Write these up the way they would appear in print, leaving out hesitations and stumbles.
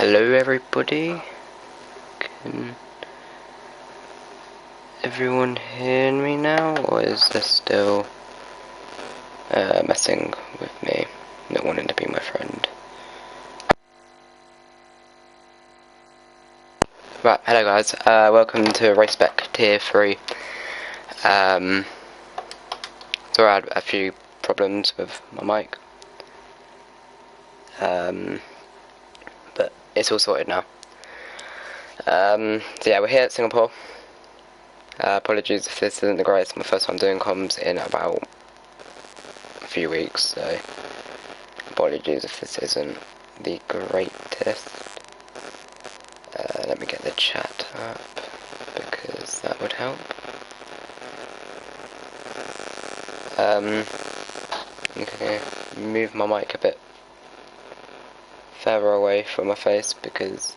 Hello everybody, can everyone hear me now, or is this still messing with me, not wanting to be my friend? Right, hello guys, welcome to Spec Tier 3. So I had a few problems with my mic, but it's all sorted now. So yeah, we're here at Singapore. Apologies if this isn't the greatest. It's my first time doing comms in about a few weeks, so apologies if this isn't the greatest. Let me get the chat up because that would help. Okay, move my mic a bit further away from my face because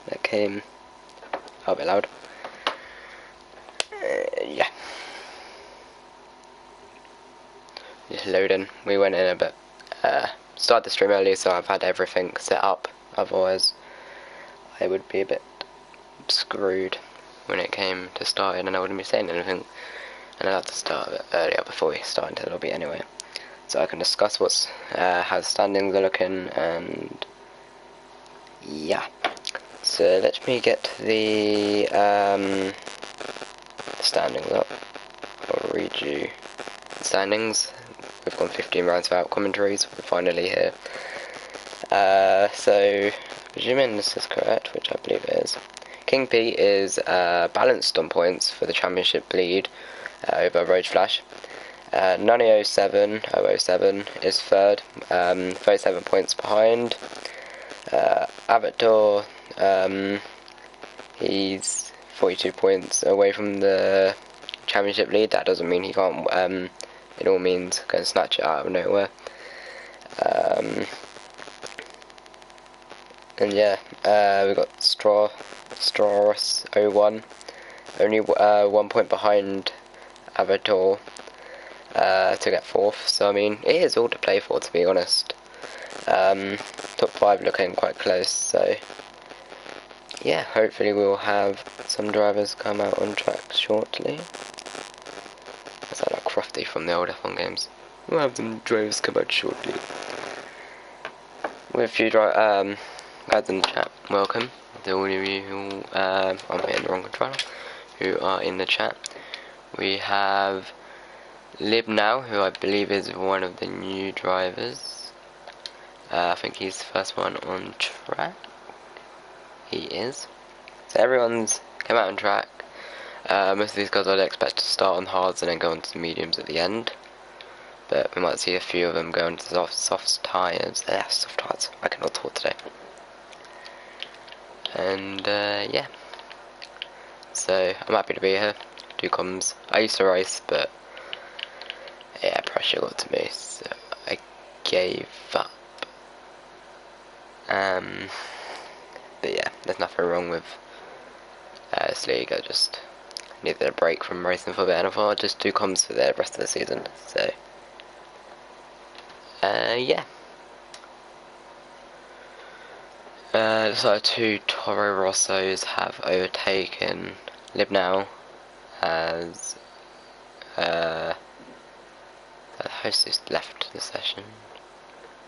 that came a bit loud. Yeah. Just loading. We went in a bit. Started the stream early, so I've had everything set up. Otherwise, I would be a bit screwed when it came to starting, and I wouldn't be saying anything. And I'd have to start a bit earlier before we start into the lobby anyway, so I can discuss what's how the standings are looking, and yeah. So let me get the standings up. I'll read you the standings. We've gone 15 rounds without commentaries. We're finally here. So presuming this is correct, which I believe it is, King P is balanced on points for the championship lead over Road Flash. 007 is third, 37 points behind. Avatar, he's 42 points away from the championship lead. That doesn't mean he can't, it all means go and snatch it out of nowhere. And yeah, we've got Strawros 01, only 1 point behind Avatar to get fourth, so I mean, it is all to play for, to be honest. Top 5 looking quite close, so yeah, hopefully we'll have some drivers come out on track shortly. That's like Crofty from the old F1 games. We'll have some drivers come out shortly. We have a few guys in the chat. Welcome to all of you who, I'm hitting the wrong controller, who are in the chat. We have Lib now, who I believe is one of the new drivers. I think he's the first one on track. He is. So everyone's come out on track. Most of these guys I'd expect to start on hards and then go on to the mediums at the end. But we might see a few of them go into soft tyres. Soft tyres. I cannot talk today. And yeah. So I'm happy to be here. Do comms. I used to race, but yeah, pressure got to me, so I gave up. But yeah, there's nothing wrong with this league. I just needed a break from racing for a bit, and I thought I'd just do comms for the rest of the season. So yeah. So 2 Toro Rossos have overtaken Lib now as the host has left the session.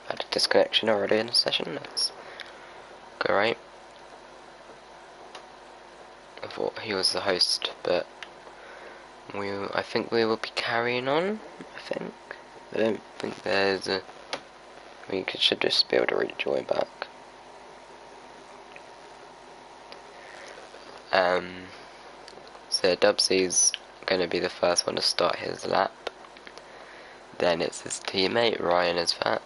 I had a disconnection already in the session. That's great. I thought he was the host, but I think we will be carrying on. I don't think there's a. We should just be able to rejoin back. So Dubsy's going to be the first one to start his lap. Then it's his teammate Ryan is that.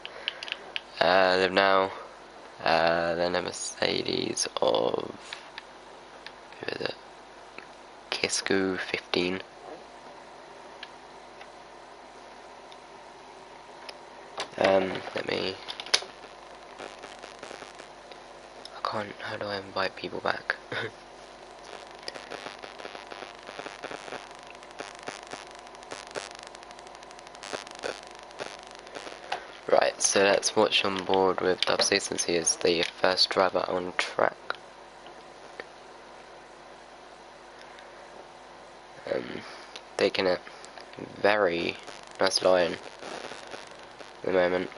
Live now. Then a Mercedes of, who is it? Kisku 15. Let me. I can't. How do I invite people back? Right, so let's watch on board with Dubsy since he is the first driver on track. Taking it very nice line at the moment.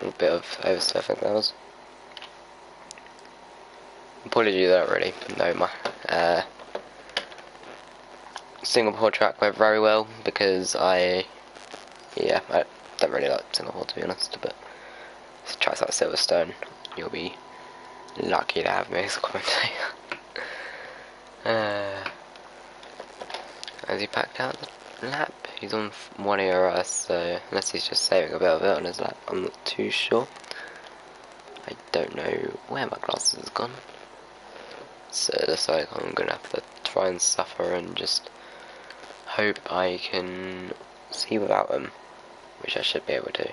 A little bit of oversteer, I think that was. Apology that really. No, my Singapore track went very well because I don't really like Singapore to be honest, but tracks like Silverstone, you'll be lucky to have me as a commentator. Has he packed out the lap? He's on 1 ERS, so unless he's just saving a bit of it on his lap, I'm not too sure. I don't know where my glasses has gone. So it looks like I'm gonna have to try and suffer and just hope I can see without them, which I should be able to.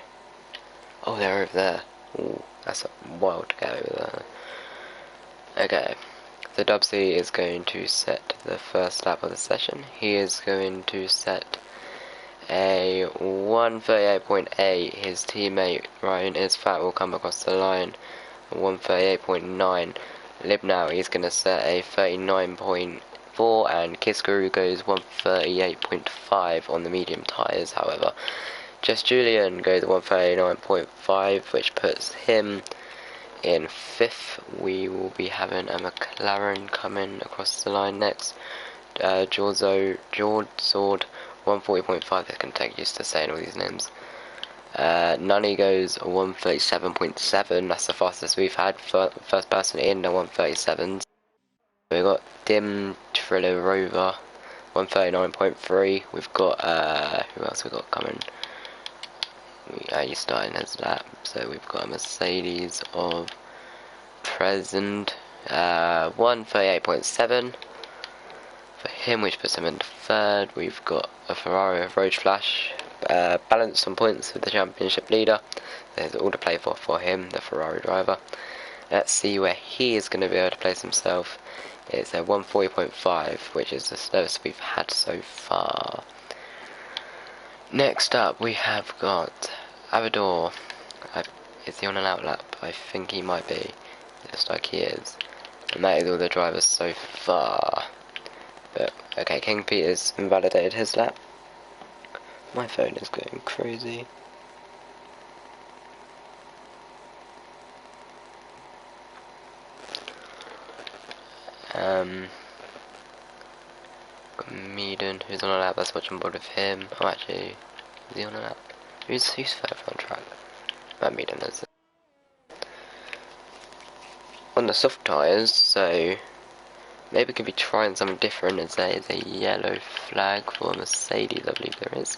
Oh, they're over there. Ooh, that's wild to get over there. Okay, so Dubsy is going to set the first lap of the session. He is going to set a 138.8. His teammate Ryan is fat will come across the line. 138.9. Libnow he's gonna set a 39.4, and Kiskuru goes 138.5 on the medium tyres. However, Just Julian goes 139.5, which puts him in 5th. We will be having a McLaren coming across the line next. George Sword 140.5. They can take used to saying all these names. Nunny goes 137.7. That's the fastest we've had. First person in the 137s. We've got Dim Triller Rover 139.3. We've got who else we got coming? He's starting his lap. So we've got a Mercedes of present 138.7 for him, which puts him in 3rd. We've got a Ferrari of Road Flash, balanced on points with the championship leader. There's all to play for him, the Ferrari driver. Let's see where he is going to be able to place himself. It's a 140.5, which is the slowest we've had so far. Next up, we have got Avador. Is he on an out lap? I think he might be. It looks like he is. And that is all the drivers so far. But, okay, King Peter's invalidated his lap. My phone is going crazy. Got Meaden, who's on a lap. Let's watch on board with him. Oh, actually, is he on a lap? Who's further on track? Matt Meaden is on the soft tyres, so maybe we could be trying something different. As there is a yellow flag for Mercedes, I believe there is.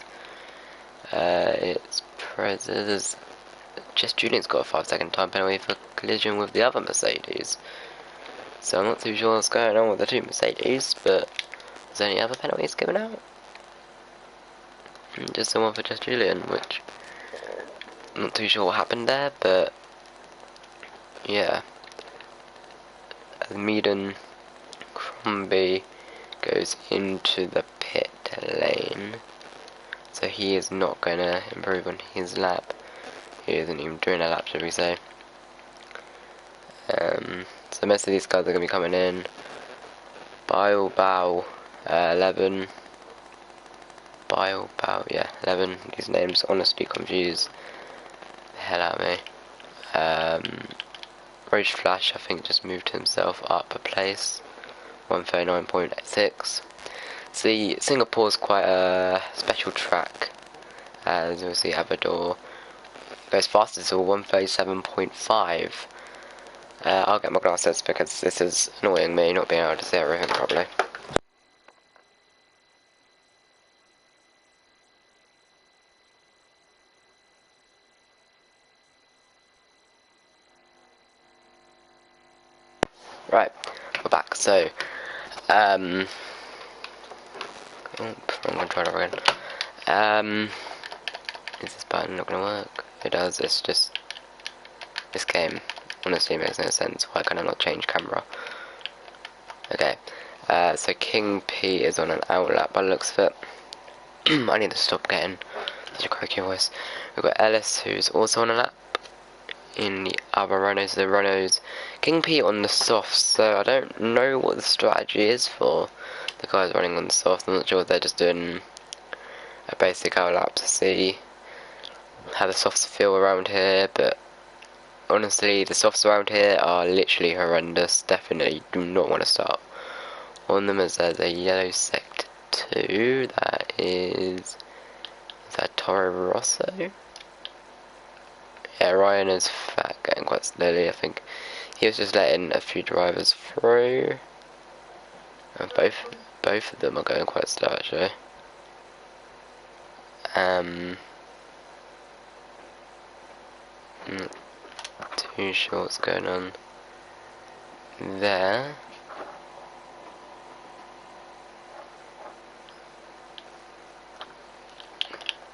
It's Prez's. Just Julian's got a 5-second time penalty for collision with the other Mercedes. So I'm not too sure what's going on with the two Mercedes, but is there any other penalties given out? Just the one for Just Julian, which I'm not too sure what happened there, but yeah. Meaden Crombie goes into the pit lane, so he is not going to improve on his lap. He isn't even doing a lap, should we say. So most of these guys are going to be coming in. Bow 11. Bow, yeah, 11. These names honestly confuse the hell out of me. Roach Flash, I think, just moved himself up a place. 139.6. See, Singapore's quite a special track. As you'll see, Avador goes fastest to 137.5. I'll get my glasses because this is annoying me not being able to see everything properly. Right, we're back. So, I'm gonna try it again. Is this button not gonna work? It does. It's just this game. Honestly, makes no sense. Why can I not change camera? Okay. So King P is on an outlap by the looks of it. I need to stop getting Such a croaky voice. We've got Ellis, who's also on a lap in the other Renaults. The Renaults King Pete on the softs, so I don't know what the strategy is for the guys running on the softs. I'm not sure if they're just doing a basic hour lap to see how the softs feel around here, but honestly, the softs around here are literally horrendous. Definitely do not want to start on them, as there's a yellow sector 2. Is that Toro Rosso? Yeah, Ryan is fat, getting quite slowly. I think he was just letting a few drivers through, and both of them are going quite slow actually. Not too sure what's going on there.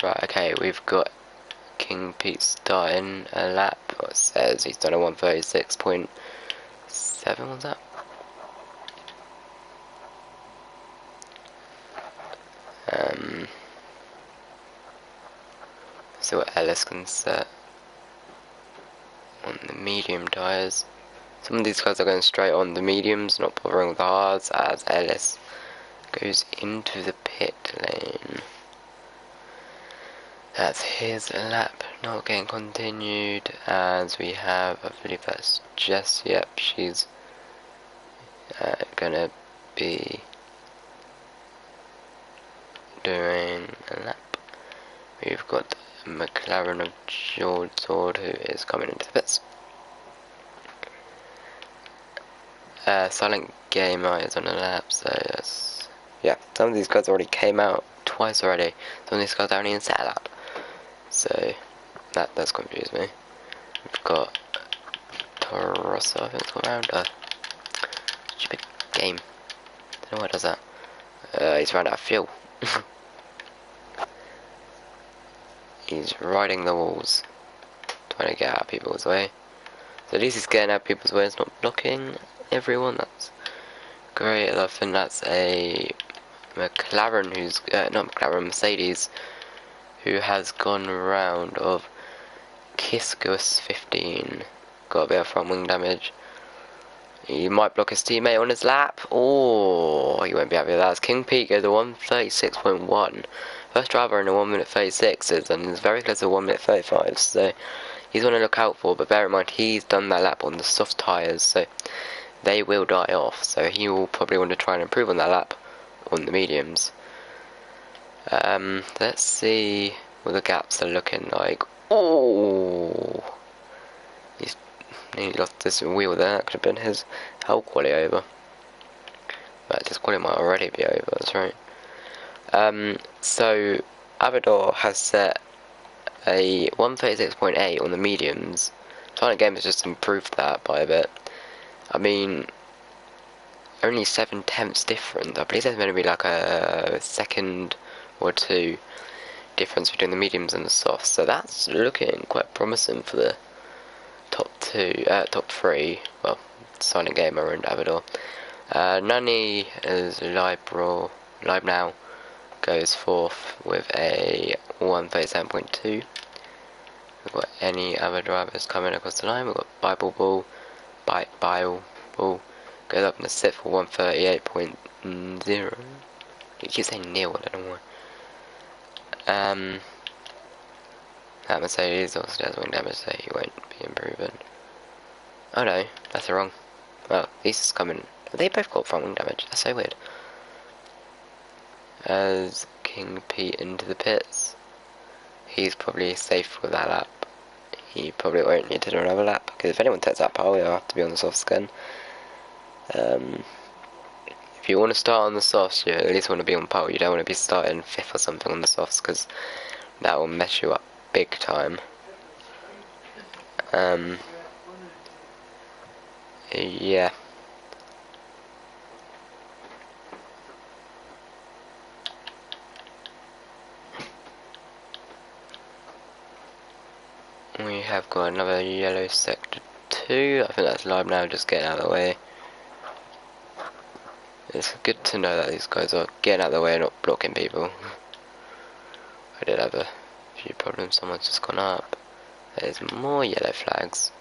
Right, okay, we've got King Pete starting a lap. It says he's done a 136.7, was that? See what Ellis can set on the medium tyres. Some of these guys are going straight on the mediums, not bothering with the hards, as Ellis goes into the pit lane. That's his lap not getting continued, as we have, I believe that's Jess. Yep, she's gonna be doing a lap. We've got a McLaren of George Sword, who is coming into the pits. Silent Gamer is on a lap, so that's, yeah, some of these guys already came out twice already. Some of these guys aren't even set a lap, so that's confused me. We've got Toro Rosso, I think it's called around. Stupid game. Don't know why it does that. He's run out of fuel. He's riding the walls, trying to get out of people's way. So at least he's getting out of people's way, it's not blocking everyone. That's great. I think that's a McLaren who's, not McLaren, Mercedes, who has gone round of Kiskus 15. Got a bit of front wing damage. He might block his teammate on his lap. Oh, he won't be happy with that. As King Pete goes to 136.1. First driver in a 1 minute 36s, and is very close to 1 minute 35. So he's one to look out for. But bear in mind, he's done that lap on the soft tyres, so they will die off. So he will probably want to try and improve on that lap on the mediums. Let's see what the gaps are looking like. Oh, he's nearly lost this wheel there. That could have been his whole quali over. But his quali might already be over, that's right. So Avador has set a 136.8 on the mediums. Silent Game has just improved that by a bit. I mean, only 7/10 difference. I believe there's going to be like a second or two difference between the mediums and the softs, so that's looking quite promising for the top three. Well, Silent Gamer and Avador. Nani is live now, goes fourth with a 137.2. We've got any other drivers coming across the line. We've got Bible Ball, goes up in the sixth for 138.0. You keep saying nil, I don't know why. That Mercedes also does wing damage, so he won't be improving. Oh no, that's wrong. Well, these is coming. They both got front wing damage. That's so weird. As King Pete into the pits, he's probably safe with that lap. He probably won't need to do another lap, because if anyone takes that pole, he'll have to be on the soft skin. If you want to start on the softs, you at least want to be on pole. You don't want to be starting 5th or something on the softs, because that will mess you up big time. Yeah. We have got another yellow sector 2. I think that's live now, just getting out of the way. It's good to know that these guys are getting out of the way and not blocking people. I did have a few problems. Someone's just gone up. There's more yellow flags.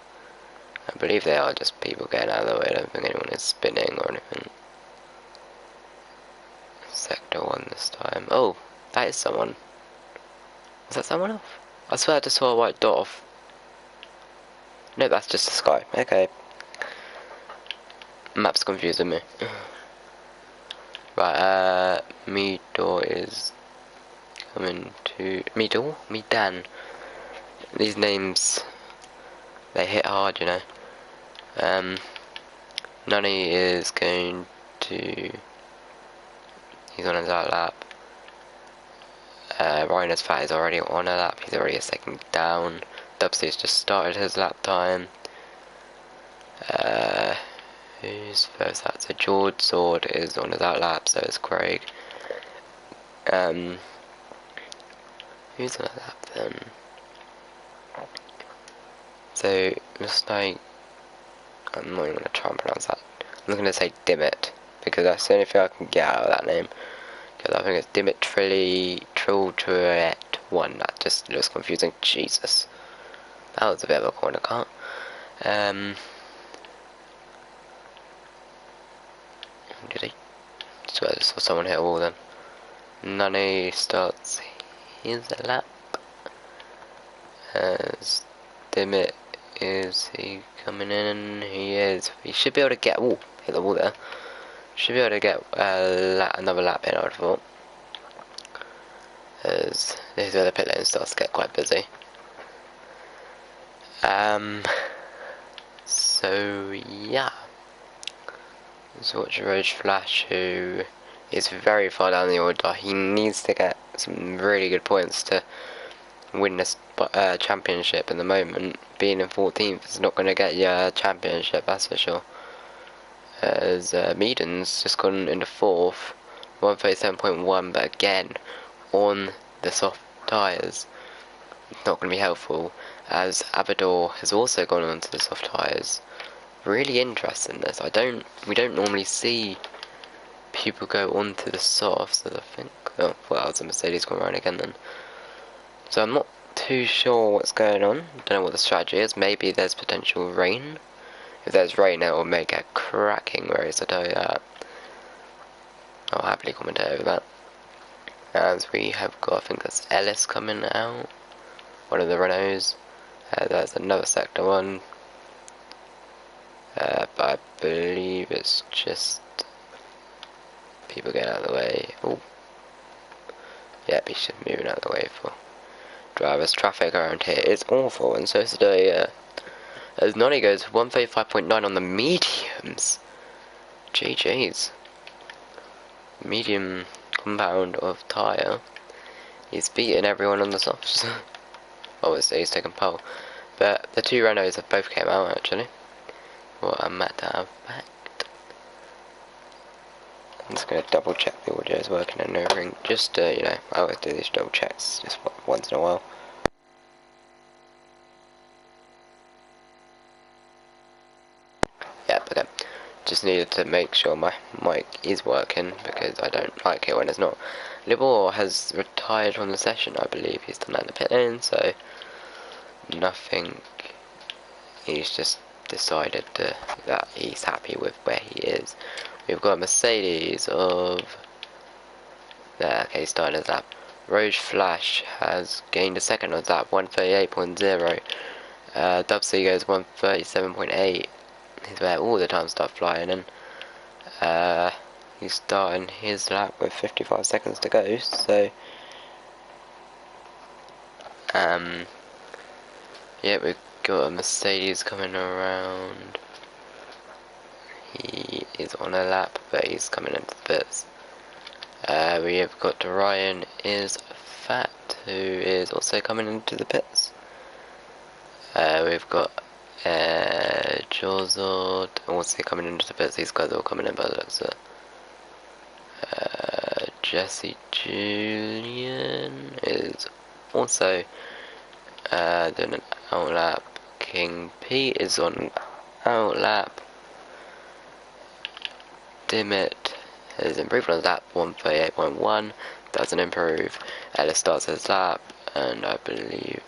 I believe they are just people getting out of the way. I don't think anyone is spinning or anything. Sector 1 this time. Oh, that is someone. Is that someone else? I swear I just saw a white dot off. No, that's just the sky. Okay. Map's confusing me. Right, Middle is coming to... Midan. These names, they hit hard, you know. Nani is going to... He's on his out lap. Rhinos Fat is already on a lap. He's already a second down. Dubsy's just started his lap time. Who's first out? So George Sword is on his out lap, so is Craig. Who's on a lap then? So, looks like... I'm not even going to try and pronounce that. I'm not going to say Dimit, because that's the only thing I can get out of that name. Because I think it's Dimitri Triltret 1. That just looks confusing. Jesus. That was a bit of a corner cut. Did he? So I saw someone hit a wall then. Nani starts his lap. As Dimit, is he coming in? He is. He should be able to get... Ooh, hit the wall there. Should be able to get another lap in, I would have thought. As this is where the pit lane starts to get quite busy. So yeah. Let's watch Roach Flash, who is very far down the order. He needs to get some really good points to win this championship. At the moment, being in 14th is not going to get you a championship, that's for sure. As Meaden's just gone into 4th, 137.1, but again, on the soft tyres. Not going to be helpful, as Abador has also gone onto the soft tyres. Really interesting this. We don't normally see people go onto the softs, I think. Oh, well, that was a Mercedes going around again then. So I'm not too sure what's going on. Don't know what the strategy is. Maybe there's potential rain. If there's rain, it will make a cracking race, I tell you that. I'll happily commentate over that. As we have got, I think that's Ellis coming out. One of the Renaults. There's another sector 1. But I believe it's just people getting out of the way. Oh, yep, he's just moving out of the way for drivers. Traffic around here is awful, and so today, as Nani goes 135.9 on the mediums. GG's. Medium compound of tyre. He's beating everyone on the softs. Obviously, he's taking pole. But the two Renaults have both came out actually. What a matter of fact. I'm just going to double check the audio is working in the ring. Just, you know, I always do these double checks just once in a while. Yep, okay. Just needed to make sure my mic is working because I don't like it when it's not. Libor has retired from the session, I believe. He's done that in the pit lane, so nothing. He's just decided that he's happy with where he is. We've got Mercedes of... There, okay, he's starting his lap. Roche Flash has gained a second on his lap, 138.0. Dubsy goes 137.8. He's where all the time start flying in. He's starting his lap with 55 seconds to go, so... yeah, we've got a Mercedes coming around. He is on a lap, but he's coming into the pits. We have got Ryan is Fat, who is also coming into the pits. We've got Jozord also coming into the pits. These guys are all coming in by the looks of it. Jesse Julian is also doing an out lap. King Pete is on out lap. Dimit has improved on his lap, 138.1. Doesn't improve. Ellis starts his lap. and I believe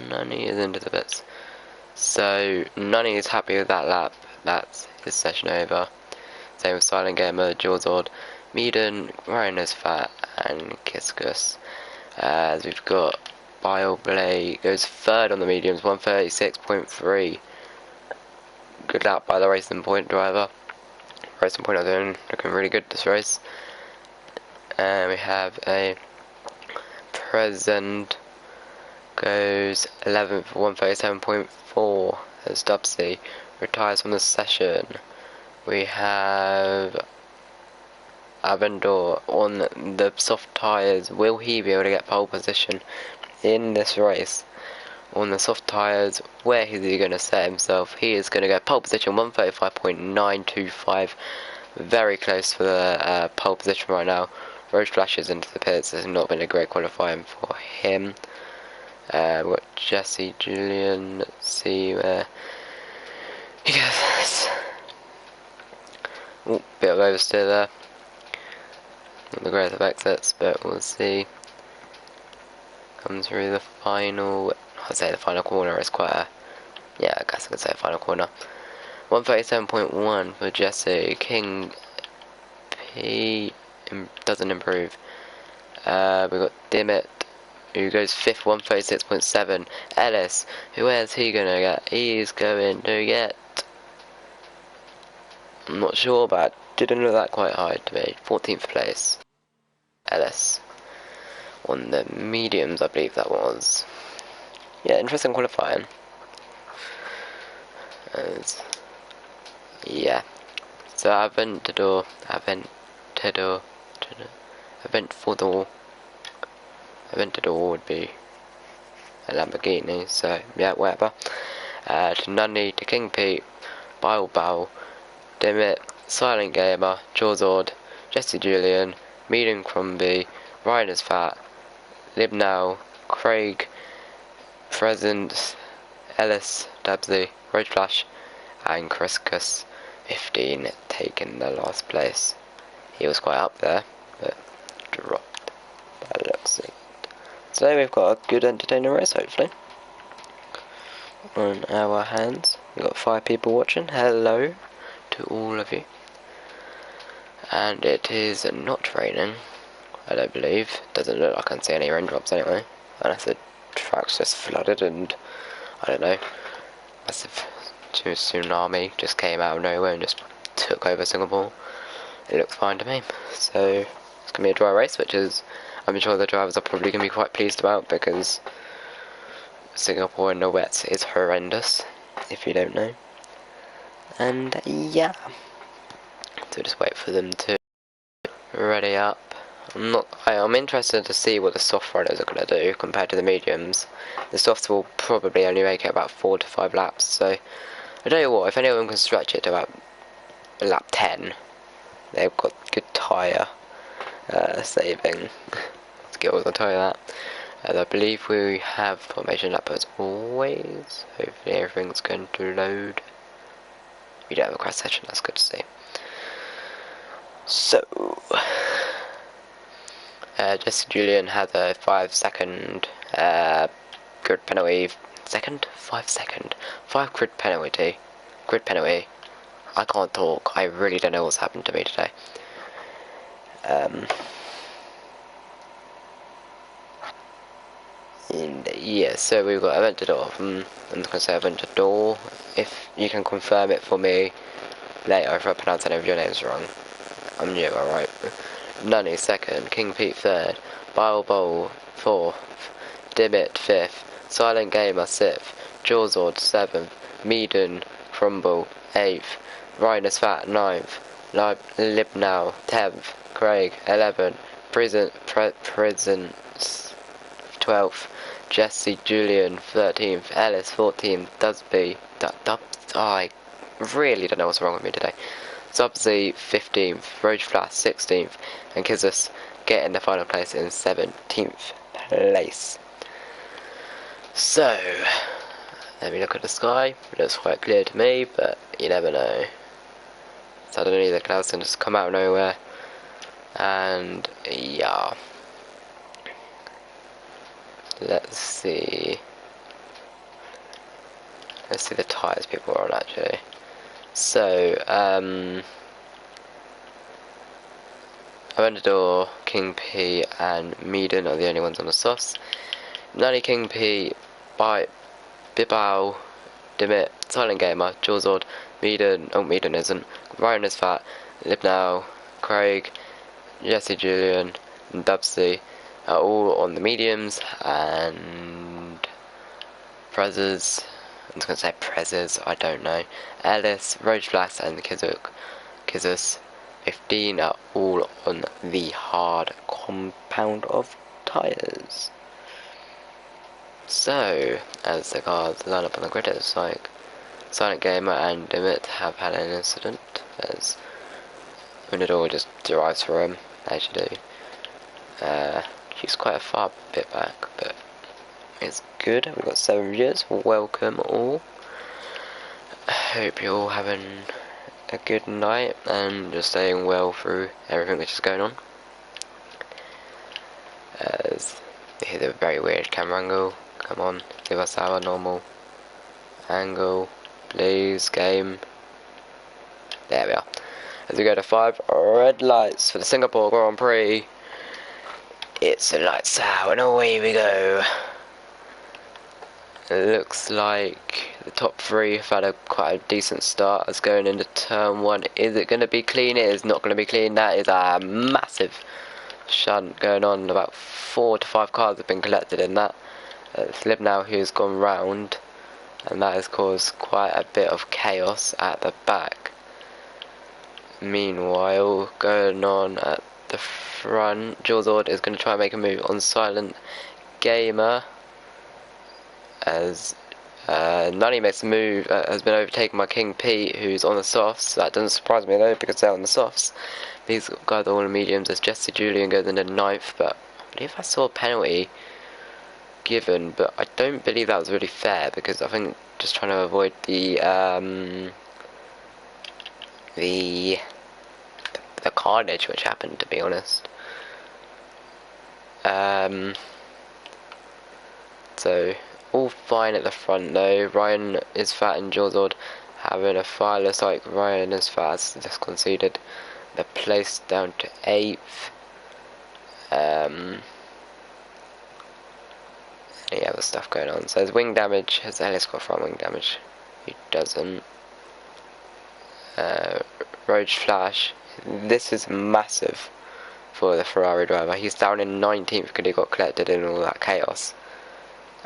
Nani is into the bits. So Nani is happy with that lap. That's his session over. Same with Silent Gamer, Jawzord, Meaden, Rhino's Fat, and Kiskus. As we've got BioBlade goes third on the mediums, 136.3. Good lap by the Racing Point driver. Racing Point are doing looking really good this race. And we have a Present goes 11th, 137.4 as Dubsy retires from the session. We have Avendor on the soft tyres. Will he be able to get pole position in this race? On the soft tyres, where is he going to set himself? He is going to get pole position 135.925. Very close for the pole position right now. Road flashes into the pits. Has not been a great qualifying for him. We've got Jesse Julian. Let's see where he goes. Oh, bit of oversteer there. Not the greatest of exits, but we'll see. Comes through the final. I'd say the final corner is quite a. Yeah, I guess I could say final corner. 137.1 for Jesse. King P doesn't improve. We've got Dimit, who goes 5th, 136.7. Ellis, where's he gonna get? He's going to get. I'm not sure, but didn't look that quite high to me. 14th place. Ellis. On the mediums, I believe that was. Yeah, interesting qualifying. Yeah. So Aventador would be a Lamborghini, so yeah, whatever. To Nunny, to King Pete, Bow, Dimit, Silent Gamer, Jawzord, Jesse Julian, Meaden Crombie, Ryan is Fat, Libnow, Craig, Present, Ellis, Dabsy, Road Flash, and Chriskus 15 taking the last place. He was quite up there, but dropped by the looks of it. So we've got a good entertaining race, hopefully, on our hands. We've got 5 people watching. Hello to all of you. And it is not raining, I don't believe. Doesn't look like I can see any raindrops anyway. Unless the track's just flooded and, I don't know, massive tsunami just came out of nowhere and just took over Singapore. It looks fine to me. So it's going to be a dry race, which is, I'm sure the drivers are probably going to be quite pleased about, because Singapore in the wet is horrendous, if you don't know. And yeah, so just wait for them to ready up. I'm interested to see what the soft riders are going to do compared to the mediums. The softs will probably only make it about 4 to 5 laps, so I tell you what, if any of them can stretch it to about lap 10, they've got good tyre saving skills, I'll tell you that. And I believe we have formation lap as always. Hopefully everything's going to load. We don't have a crash session, that's good to see. So, Jesse Julian had a 5-second grid penalty. 5 grid penalty. I can't talk. I really don't know what's happened to me today. And yeah, so we've got Aventador. I'm going to say Aventador. If you can confirm it for me later if I pronounce any of your names wrong. I'm new, alright. Nunny 2nd, King Pete 3rd, Bowl 4th, Dimit 5th, Silent Gamer 6th, Jawzord 7th, Meaden Crumble 8th, Rhinus Fat 9th, Libnow 10th, Craig 11th, Presence 12th, Jesse Julian 13th, Ellis 14th, Dubsy, I really don't know what's wrong with me today. Dubsy 15th, Road Flash 16th, and Kizus getting the final place in 17th place. So, let me look at the sky. It looks quite clear to me, but you never know. Suddenly the clouds can just come out of nowhere, and yeah. let's see. Let's see the tyres people are on actually. So, Aventador, King P, and Meaden are the only ones on the softs. Nani, King P, Bite, Bibao, Dimit, Silent Gamer, Jawzord, Meaden, oh Meaden isn't, Ryan is fat, Libnow, Craig, Jesse Julian, and Dubsy are all on the mediums, and Prezes, I was going to say Prezes, I don't know, Ellis, Roach Flash, and Kizus 15 are all on the hard compound of tyres. So, as the cars line up on the grid, it's like Silent Gamer and Dimit have had an incident, as Unador just derives for him, as you do. She's quite a far bit back, but it's good. We've got 7 viewers. Welcome all. I hope you're all having a good night and just staying well through everything which is going on. As here's a very weird camera angle. Come on, give us our normal angle, please, game. There we are. As we go to 5 red lights for the Singapore Grand Prix. It's the lights out and away we go. It looks like the top 3 have had quite a decent start as going into turn 1. Is it going to be clean? It is not going to be clean. That is a massive shunt going on. About 4 to 5 cars have been collected in that. It's Lib now who's gone round, and that has caused quite a bit of chaos at the back. Meanwhile, going on at the front, Jawzord is going to try and make a move on Silent Gamer, as Nani makes a move, has been overtaken by King P, who's on the softs. That doesn't surprise me though, because they're on the softs. These guys are all in mediums, as Jesse Julian goes into 9th, but I believe I saw a penalty given, but I don't believe that was really fair, because I think just trying to avoid the carnage which happened, to be honest. So all fine at the front though. Ryan is fat and Jawzord having a fire. Looks like Ryan is fat has just conceded the place down to 8th. Any other stuff going on? So there's wing damage. Has Ellis got front wing damage? He doesn't. Roach Flash. This is massive for the Ferrari driver. He's down in 19th because he got collected in all that chaos.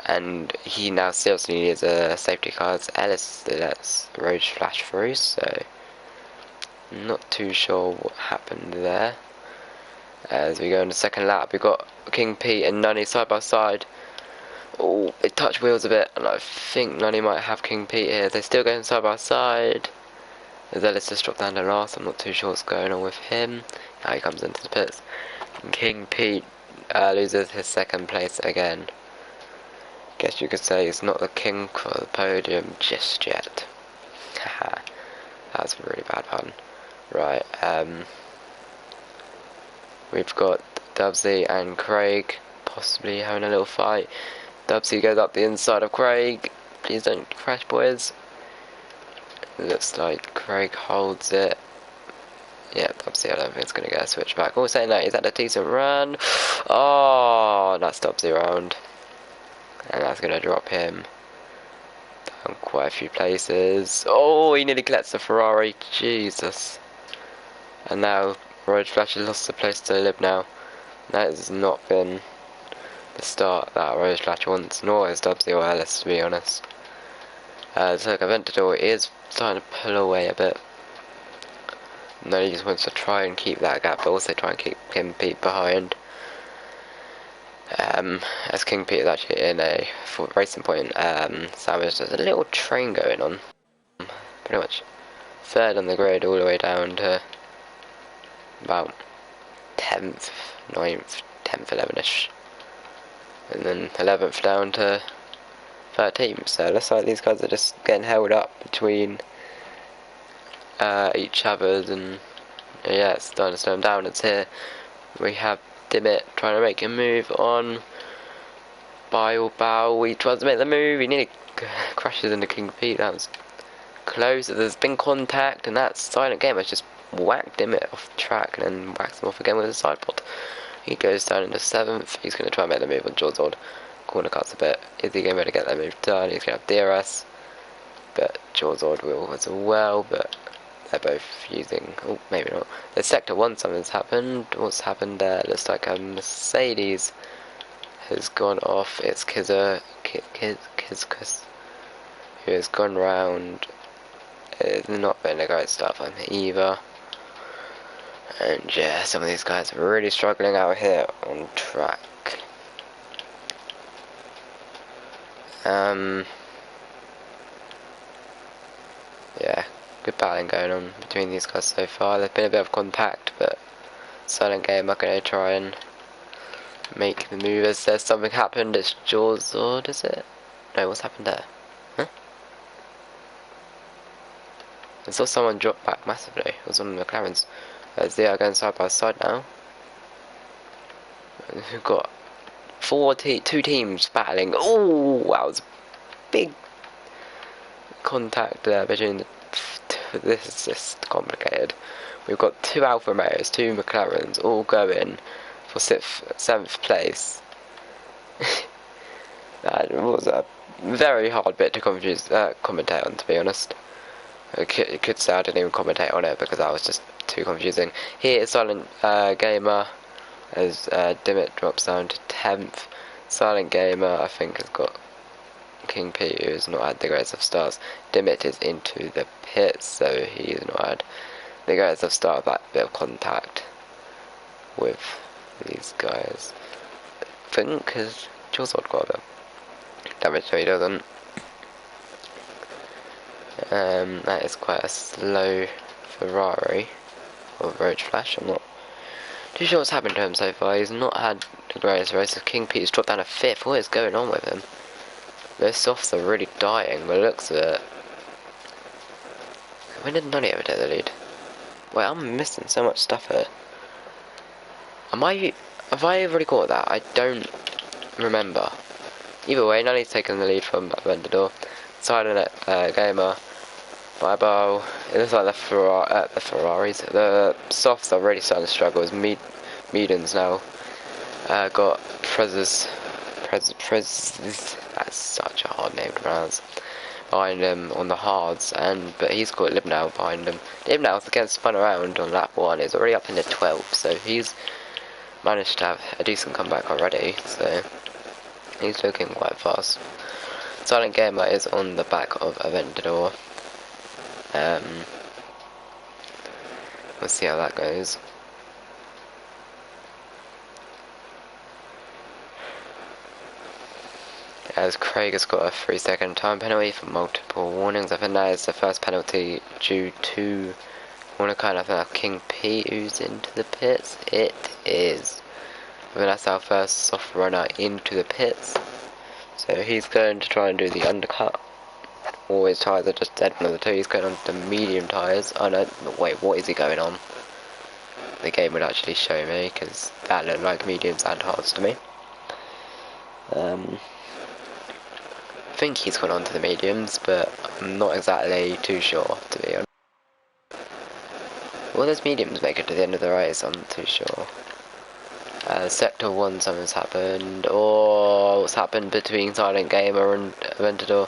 And he now seriously needs a safety car. Ellis lets Roach Flash through, so I'm not too sure what happened there. As we go in the second lap, we've got King Pete and Nunny side by side. Oh, they touch wheels a bit, and I think Nunny might have King Pete here. They're still going side by side. As Ellis just dropped down to last, I'm not too sure what's going on with him. Now he comes into the pits. And King Pete loses his 2nd place again. Guess you could say he's not the king for the podium just yet. Haha, that's a really bad pun. Right, we've got Dubsy and Craig possibly having a little fight. Dubsy goes up the inside of Craig. Please don't crash, boys. Looks like Craig holds it. Yeah, Dubsy, I don't think it's going to get a switch back. All saying that, he's had a decent run. Oh, that's Dubsy round. And that's going to drop him down quite a few places. Oh, he nearly collects the Ferrari. Jesus. And now Road Flash has lost the place to Lib now. That has not been the start that Road Flash wants, nor has Dubsy or Ellis, to be honest. So Aventador is starting to pull away a bit. No, he just wants to try and keep that gap, but also try and keep King Pete behind. As King Pete is actually in a racing point, Savage, there's a little train going on. Pretty much 3rd on the grid all the way down to about 10th, 9th, 10th, 11ish. And then 11th down to 13th, so it looks like these guys are just getting held up between each other's, and yeah, it's starting to slow them down. It's here. We have Dimit trying to make a move on Bow. He tries to make the move. He nearly crashes into King Pete. That was close. There's been contact, and that silent game has just whacked him off the track and then whacks him off again with a side pod. He goes down into 7th. He's going to try and make the move on Jawzord. Corner cuts a bit. Is he going to get that move done? He's going to have DRS. But Jawzord will as well. But they're both using. Oh, maybe not. There's Sector 1. Something's happened. What's happened there? Looks like a Mercedes has gone off. It's Kizkus who has gone round. It's not been a great start for him either. And yeah, some of these guys are really struggling out here on track. Yeah, good battling going on between these guys so far. There's been a bit of contact, but Silent Game are going to try and make the move. As there's something happened. It's Jawzord, is it? No, what's happened there? Huh? I saw someone drop back massively. It was one of the McLarens. They are going side by side now. We've got two teams battling. Oh, wow, it's a big contact there between the. This is just complicated. We've got 2 Alfa Romeos, 2 McLarens, all going for 7th place. That was a very hard bit to commentate on, to be honest. You could say I didn't even commentate on it because that was just too confusing. Here is Silent Gamer as Dimit drops down to 10th. Silent Gamer, I think, has got King P, who has not had the greatest of starts. Dimit is into the pits, so he's not had the greatest of start. That bit of contact with these guys. I think because Jawzord got a bit of damage, so he doesn't. That is quite a slow Ferrari or Road Flash. I'm not too sure what's happened to him so far. He's not had the greatest race. King Pete's dropped down to 5th. What is going on with him? Those softs are really dying by the looks of it. When did Nonny ever take the lead? Wait, I'm missing so much stuff here. Have I already got that? I don't remember. Either way, Nonny's taken the lead from Vendador. Silent Gamer. Bye-bye. It looks like the Ferraris. The softs are really starting to struggle as medians now. Got Prez's. That's such a hard name to pronounce. Behind him on the hards, but he's got Libnow behind him. Libnow, again, spun around on lap 1. Is already up in the 12, so he's managed to have a decent comeback already. So he's looking quite fast. Silent Gamer is on the back of Aventador. We'll see how that goes. As Craig has got a 3-second time penalty for multiple warnings. I think that is the first penalty due to Monaco. I think that's King P who's into the pits. It is. I think that's our first soft runner into the pits. So he's going to try and do the undercut. All his tyres are just dead, one of the 2. He's going on the medium tyres. Oh no, wait, what is he going on? The game would actually show me, because that looked like mediums and hards to me. I think he's gone on to the mediums, but I'm not exactly too sure, to be honest. Will those mediums make it to the end of the race? I'm not too sure. Sector 1, something's happened. Or what's happened between Silent Gamer and Aventador?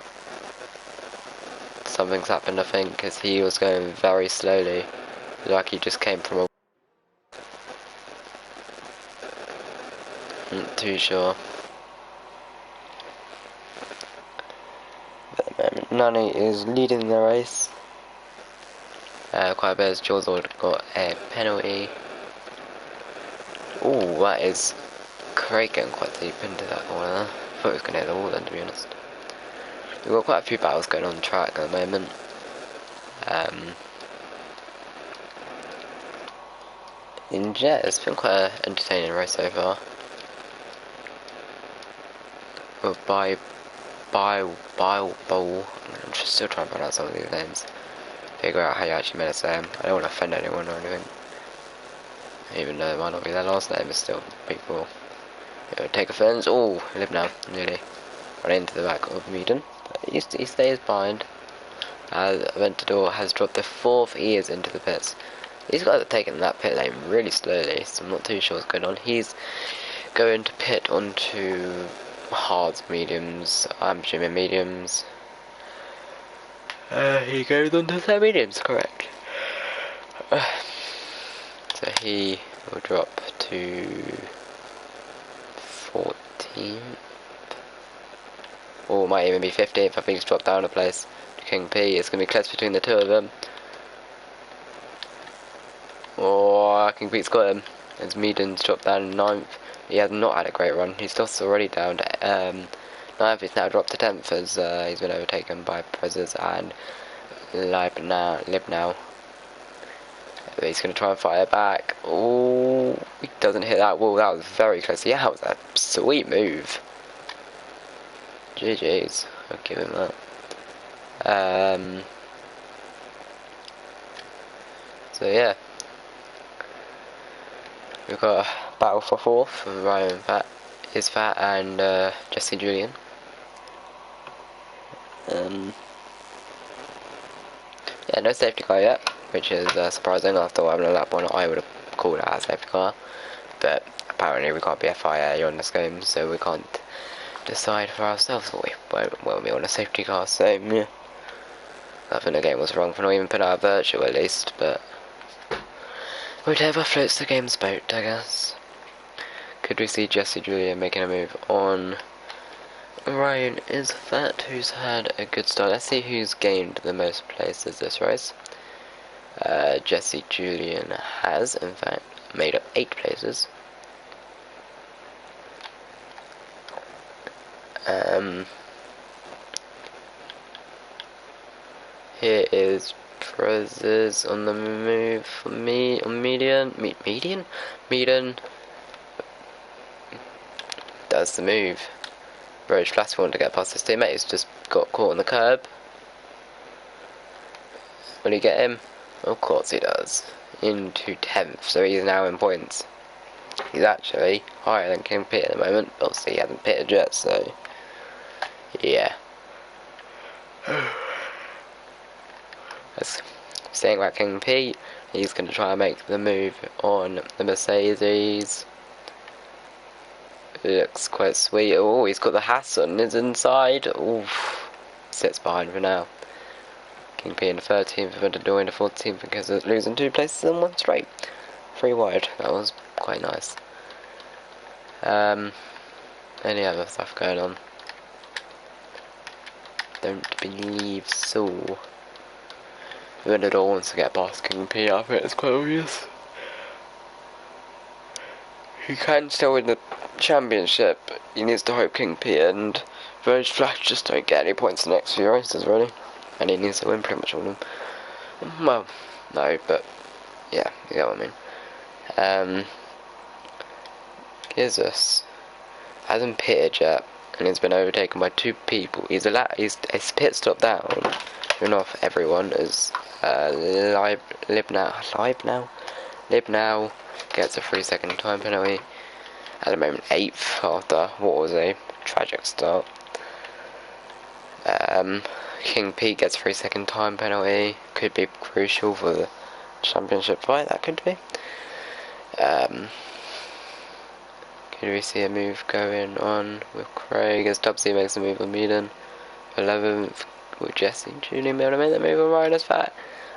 Something's happened, I think, because he was going very slowly. Like he just came from a... Not too sure. At the moment, Nani is leading the race. Quite a bit as Jawzord got a penalty. Oh, that is Craig getting quite deep into that corner. I thought he was going to hit the wall then, to be honest. We've got quite a few battles going on the track at the moment. And yeah, it's been quite an entertaining race so far. Well, I'm just still trying to pronounce some of these names. Figure out how you actually meant to say them. I don't want to offend anyone or anything. Even though it might not be their last name, it's still people Take offense. Oh, live now. Nearly run into the back of Meaden. But he stays behind. Aventador has dropped the 4th ears into the pits. These guys are taking that pit lane really slowly, so I'm not too sure what's going on. He's going to pit onto hards, mediums, I'm assuming mediums. He goes onto the mediums, correct. So he will drop to 14th. Or might even be 15th. I think he's dropped down a place to King P. It's going to be close between the two of them. Oh, King P's got him. As Meaden's dropped down 9th. He has not had a great run. He's just already down to 9th. He's now dropped to 10th as he's been overtaken by Prezes and Libnow. He's going to try and fire back. Oh, he doesn't hit that wall. That was very close. Yeah, that was a sweet move. GG's. I'll give him that. So yeah. We've got a battle for 4th with Ryan Fat and Jesse Julian. Yeah, no safety car yet, which is surprising. After having a lap on, I would have called it a safety car, but apparently we can't be FIA on this game, so we can't decide for ourselves. We won't be on a safety car, so yeah. I think the game was wrong for not even putting out a virtual at least, but whatever floats the game's boat, I guess. Could we see Jesse Julian making a move on Ryan is Fat, who's had a good start. Let's see who's gained the most places this race. Jesse Julian has, in fact, made up 8 places. Here is Prezes on the move for me on median. Median does the move. Roach Flask wanted to get past his teammate. He's just got caught on the curb. Will he get him? Of course he does. Into 10th, so he's now in points. He's actually higher than King Pete at the moment. Obviously he hasn't pitted yet, so yeah. Saying about King Pete, he's going to try and make the move on the Mercedes. It looks quite sweet. Oh, he's got the Hassan is inside. Oof. Sits behind for now. King P in the 13th, Aventador in the 14th because of losing 2 places in one straight. 3 wide. That was quite nice. Any other stuff going on? Don't believe so. Aventador wants to get past King P. I think it's quite obvious. He can still win the championship. He needs to hope King P and Verge Flash just don't get any points in the next few races, really. And he needs to win pretty much all of them. Well, no, but yeah, you get what I mean. Jesus hasn't pitted yet, and he's been overtaken by 2 people. He's pit stop down. You're not everyone is Libnow gets a 3-second time penalty. At the moment 8th after what was a tragic start. King Pete gets a 3-second time penalty. Could be crucial for the championship fight, that could be. Could we see a move going on with Craig as Dubsy makes a move on Meaden? 11th with Jesse Julian be able to make the move on Ryan is Fat.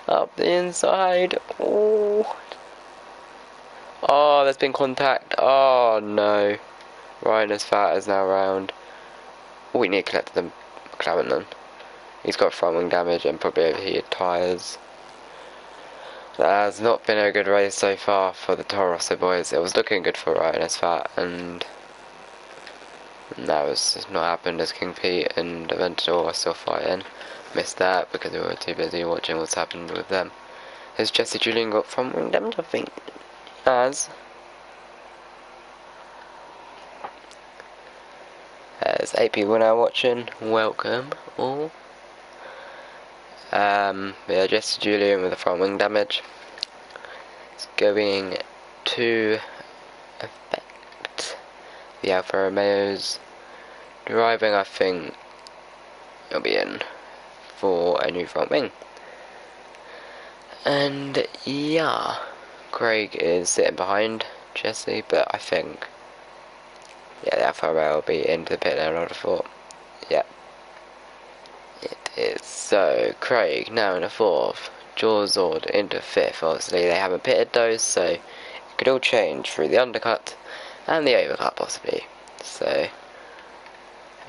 Up the inside. Oh, there's been contact. Oh no. Ryan is Fat is now round. We need to collect the McLaren then. He's got front wing damage and probably overheated tyres. That has not been a good race so far for the Toro Rosso boys. It was looking good for Ryan is Fat, and that was not happened as King Pete and Aventador are still fighting. Missed that because we were too busy watching what's happened with them. Has Jesse Julian got front wing damage? I think as there's 8 people now watching. Welcome all. Yeah, Jesse Julian with the front wing damage. It's going to affect the Alfa Romeo's driving, I think he'll be in for a new front wing. And yeah, Craig is sitting behind Jesse, but I think, yeah, the Alfa Romeo will be into the pit now, I would have thought. Yeah, it is. So, Craig now in the 4th, Jawzord into 5th. Obviously, they haven't pitted those, so it could all change through the undercut and the overcut, possibly. So,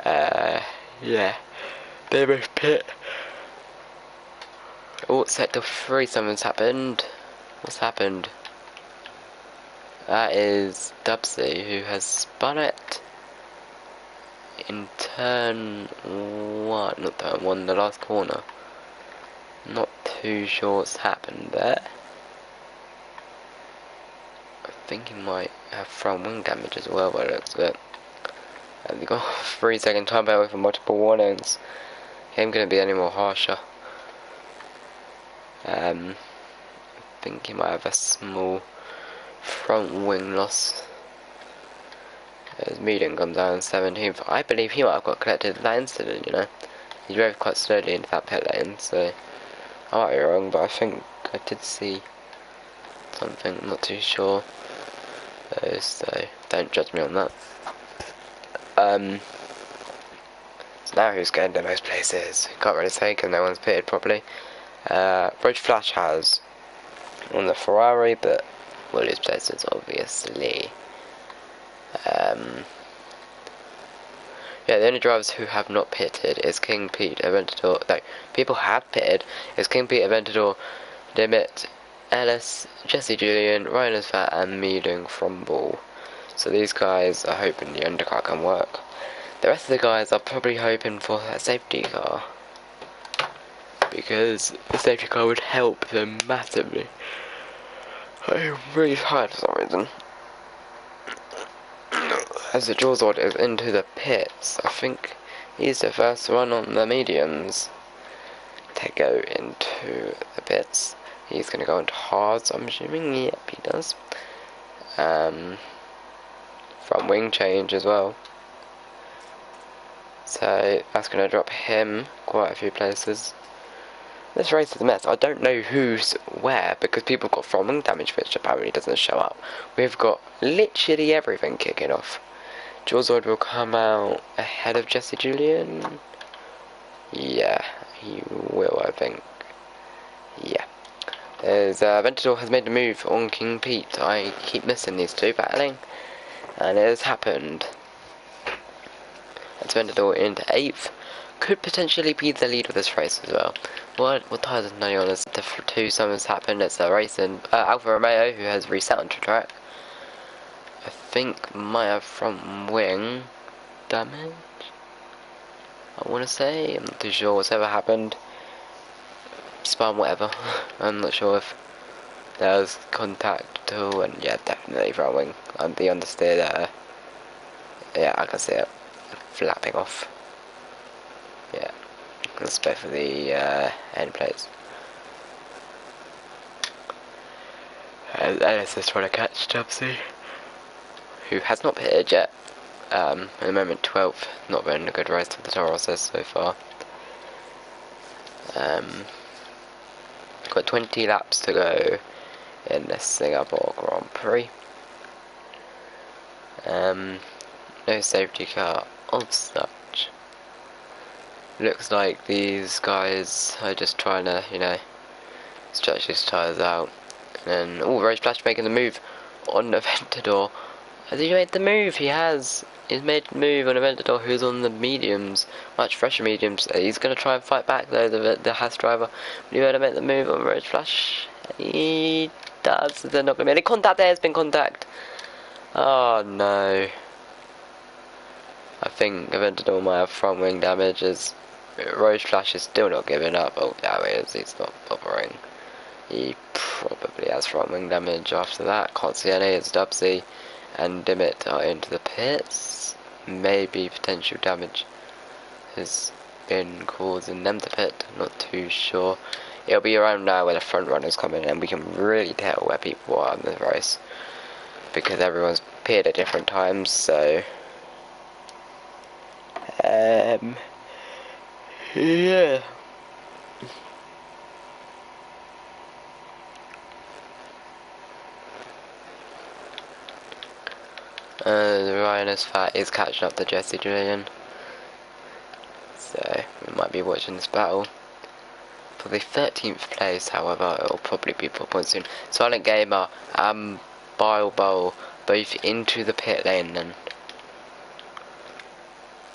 yeah, they both pit. Oh, sector 3, something's happened. What's happened? That is Dubsy, who has spun it in turn 1, not turn 1, the last corner. Not too sure what's happened there. I think he might have front wing damage as well by the looks of it. And we got 3-second time battle with multiple warnings. He ain't gonna be any more harsher. I think he might have a small front wing loss. His median comes down 17th. I believe he might have got collected in that incident, you know. He drove quite slowly into that pit lane, so I might be wrong, but I think I did see something, I'm not too sure. So don't judge me on that. So now who's getting to most places? Can't really say because no one's pitted properly. Roach Flash has on the Ferrari, but will lose places obviously. Yeah, the only drivers who have not pitted is King Pete, Aventador. No, people have pitted. Is King Pete, Aventador, Dimit, Ellis, Jesse Julian, Ryan is Fat, and Meading from Ball. So these guys are hoping the undercut can work. The rest of the guys are probably hoping for a safety car, because the safety car would help them massively. I'm really tired for some reason. As the Jawzord is into the pits, I think he's the first one on the mediums to go into the pits. He's going to go into hards, I'm assuming. Yep, he does. Front wing change as well. So that's going to drop him quite a few places. This race is a mess. I don't know who's where because people have got front wing damage, which apparently doesn't show up. We've got literally everything kicking off. Jawzord will come out ahead of Jesse Julian. Yeah, he will, I think. Yeah. There's Ventador has made a move on King Pete. I keep missing these two battling, and it has happened. That's Ventador into 8th. Could potentially be the lead of this race as well. What tires is none on is the 2 summons happened. It's a race in Alfa Romeo, who has reset onto track. I think might have front wing damage, I want to say. I'm not too sure what's ever happened. Spam whatever. I'm not sure if there was contact at all, and yeah, definitely front wing. And the understeer there. Yeah, I can see it flapping off. Yeah, that's both of the end plates. Ellis is trying to catch Dubsy, who has not pitted yet. At the moment 12th, not been a good race for the Toroses so far. Got 20 laps to go in the Singapore Grand Prix. No safety car of such. Looks like these guys are just trying to, you know, stretch his tyres out. And then, oh, Rose Flash making the move on Aventador. Has he made the move? He has. He's made the move on Aventador, who's on the mediums, much fresher mediums. He's going to try and fight back though, the Haas driver. But you better make the move on Rose Flash. He does. There's not going to be any contact. There's been contact. Oh no. I think Aventador might have front wing damage as Rose Flash is still not giving up. Oh, there he is. He's not bothering. He probably has front wing damage after that. Can't see any. It's Dubsy and Dimit are into the pits. Maybe potential damage has been causing them to pit. Not too sure. It'll be around now where the front runners come in, and we can really tell where people are in the race because everyone's pitted at different times. So Yeah. Ryan is fat is catching up to Jesse Julian. So we might be watching this battle. For the 13th place, however, it will probably be 4 points soon. Silent Gamer and Bowl both into the pit lane then.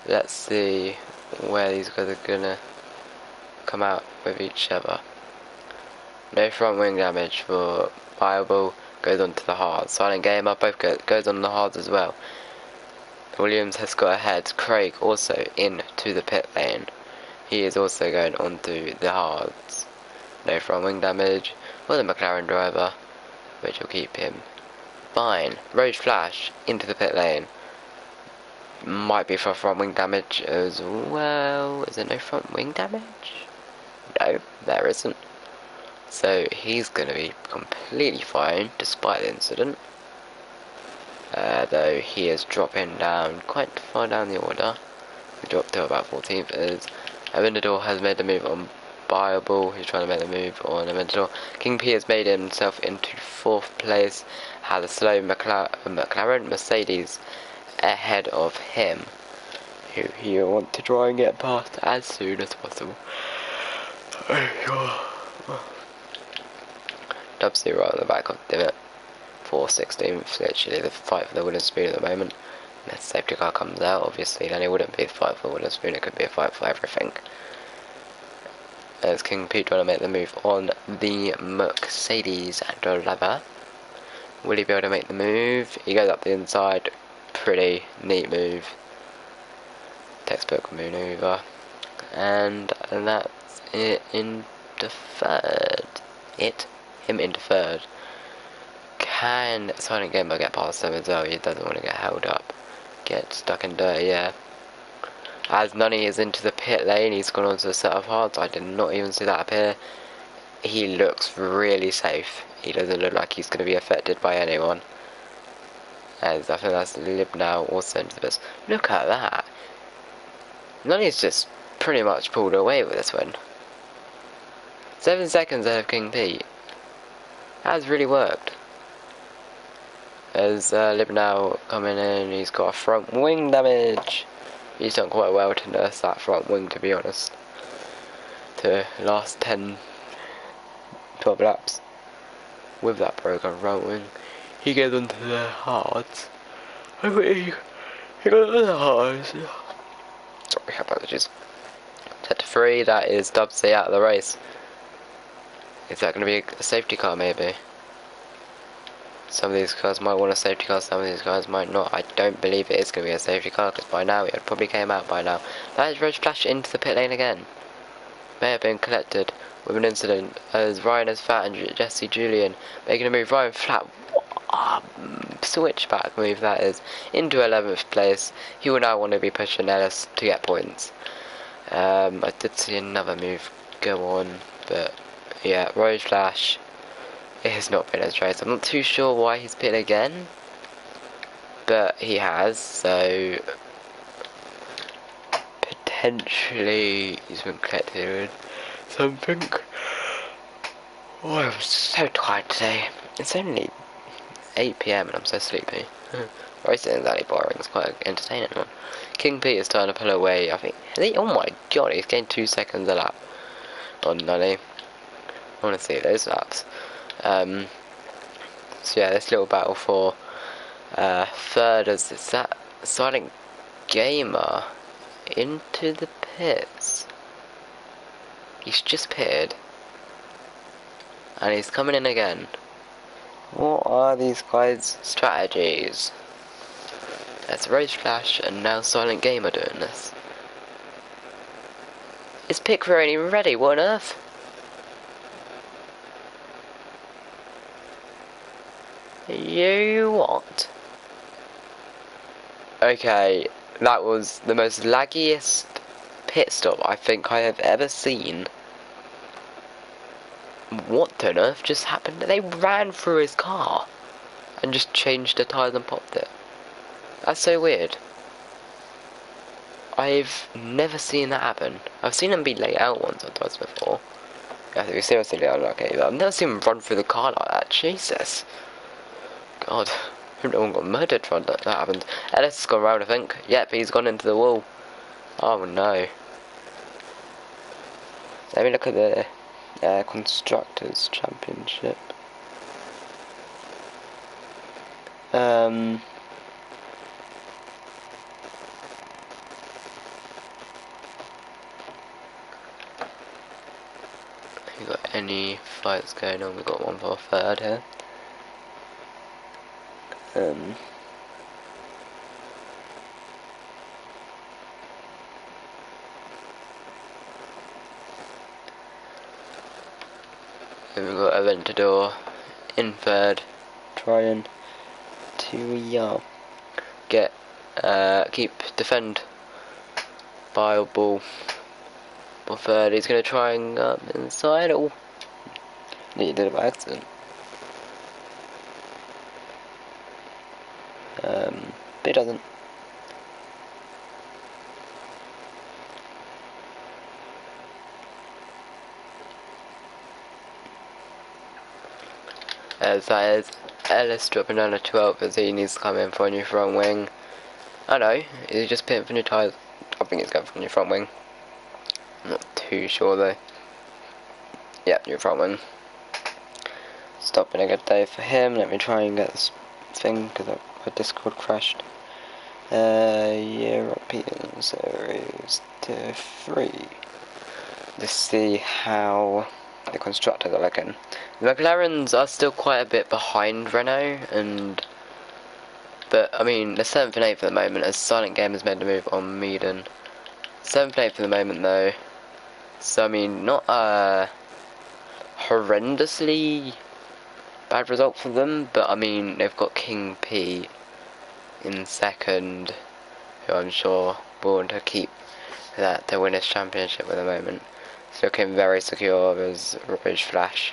Let's see where these guys are gonna come out with each other. No front wing damage for Bowl, goes on to the hard. Silent Gamer both goes on the hard as well. Williams has got ahead. Craig also into the pit lane. He is also going on to the hards. No front wing damage for the McLaren driver, which will keep him fine. Road Flash into the pit lane. Might be for front wing damage as well. Is there no front wing damage? No, there isn't. So he's going to be completely fine despite the incident. Though he is dropping down quite far down the order. He dropped to about 14th as Aventador has made the move on Bible. He's trying to make the move on Aventador. King P has made himself into 4th place. Has a slow McLaren Mercedes ahead of him, who he want to try and get past as soon as possible. Dubsy right on the back of Divot for 16th, literally the fight for the wooden spoon at the moment. If the safety car comes out, obviously, then it wouldn't be a fight for the wooden spoon, it could be a fight for everything. As King Pete trying to make the move on the Mercedes driver. Will he be able to make the move? He goes up the inside, pretty neat move. Textbook maneuver. And that's it into third. Him into third. Can Silent Gamer get past him as well? He doesn't want to get held up. Get stuck in dirt, yeah. As Nunny is into the pit lane, he's gone onto a set of hards. I did not even see that up here. He looks really safe. He doesn't look like he's going to be affected by anyone. As I think that's Lib now also into this. Look at that. Nunny's just pretty much pulled away with this one. 7 seconds ahead of King Pete. That has really worked. As Lib now coming in, he's got a front wing damage. He's done quite well to nurse that front wing, to be honest. To last 10, 12 laps with that broken front wing. He goes onto the hards. He goes onto the hards. Sorry, apologies. Set to 3, that is Dubsy out of the race. Is that going to be a safety car, maybe? Some of these cars might want a safety car, some of these cars might not. I don't believe it is going to be a safety car, because by now, it probably came out by now. That is Road Flash into the pit lane again. May have been collected with an incident, as Ryan is fat and Jesse Julian making a move. Ryan flat, switchback move that is, into 11th place. He will now want to be pushing Ellis to get points. I did see another move go on, but yeah, Road Flash. It has not been as race. I'm not too sure why he's pitted again, but he has, so potentially he's been collected with something. Oh, I'm so tired today. It's only 8 PM and I'm so sleepy. Racing is actually boring, it's quite an entertaining one. King Pete is trying to pull away, I think. Oh my god, he's gained 2 seconds a lap on Nunny. I want to see those laps. So yeah, this little battle for third is that Silent Gamer into the pits. He's just pitted and he's coming in again. What are these guys' strategies? That's Road Flash and now Silent Gamer doing this. Is pit crew ain't even ready? What on earth? You what? Okay, that was the most laggiest pit stop I think I have ever seen. What on earth just happened? They ran through his car and just changed the tyres and popped it. That's so weird. I've never seen that happen. I've seen him be laid out once or twice before. I think he's seriously unlucky, but I've never seen him run through the car like that. Jesus. God. I hope no one got murdered when that happened. Ellis has gone round, I think. Yep, he's gone into the wall. Oh no. Let me look at the Constructors Championship. We got any fights going on? We got one for third here. Then we've got Aventador in third, trying to get defend Ball for third. He's gonna try and inside. Oh, he did it by accident. But he doesn't. As that is Ellis dropping down to 12 as he needs to come in for a new front wing. I know, is he just pitting for new tyres? I think he's going for a new front wing. I'm not too sure though. Yep, new front wing. It's not been a good day for him. Let me try and get this thing because my Discord crashed. European Series 3. Let's see how the constructors are looking. The McLarens are still quite a bit behind Renault, but I mean the 7th and 8th at the moment, as Silent Game has made the move on Meaden. 7th and 8th at the moment though, so I mean not a horrendously bad result for them, but I mean they've got King P in second, who I'm sure will want to keep that the Winners' Championship at the moment. It's looking very secure of his rubbish flash.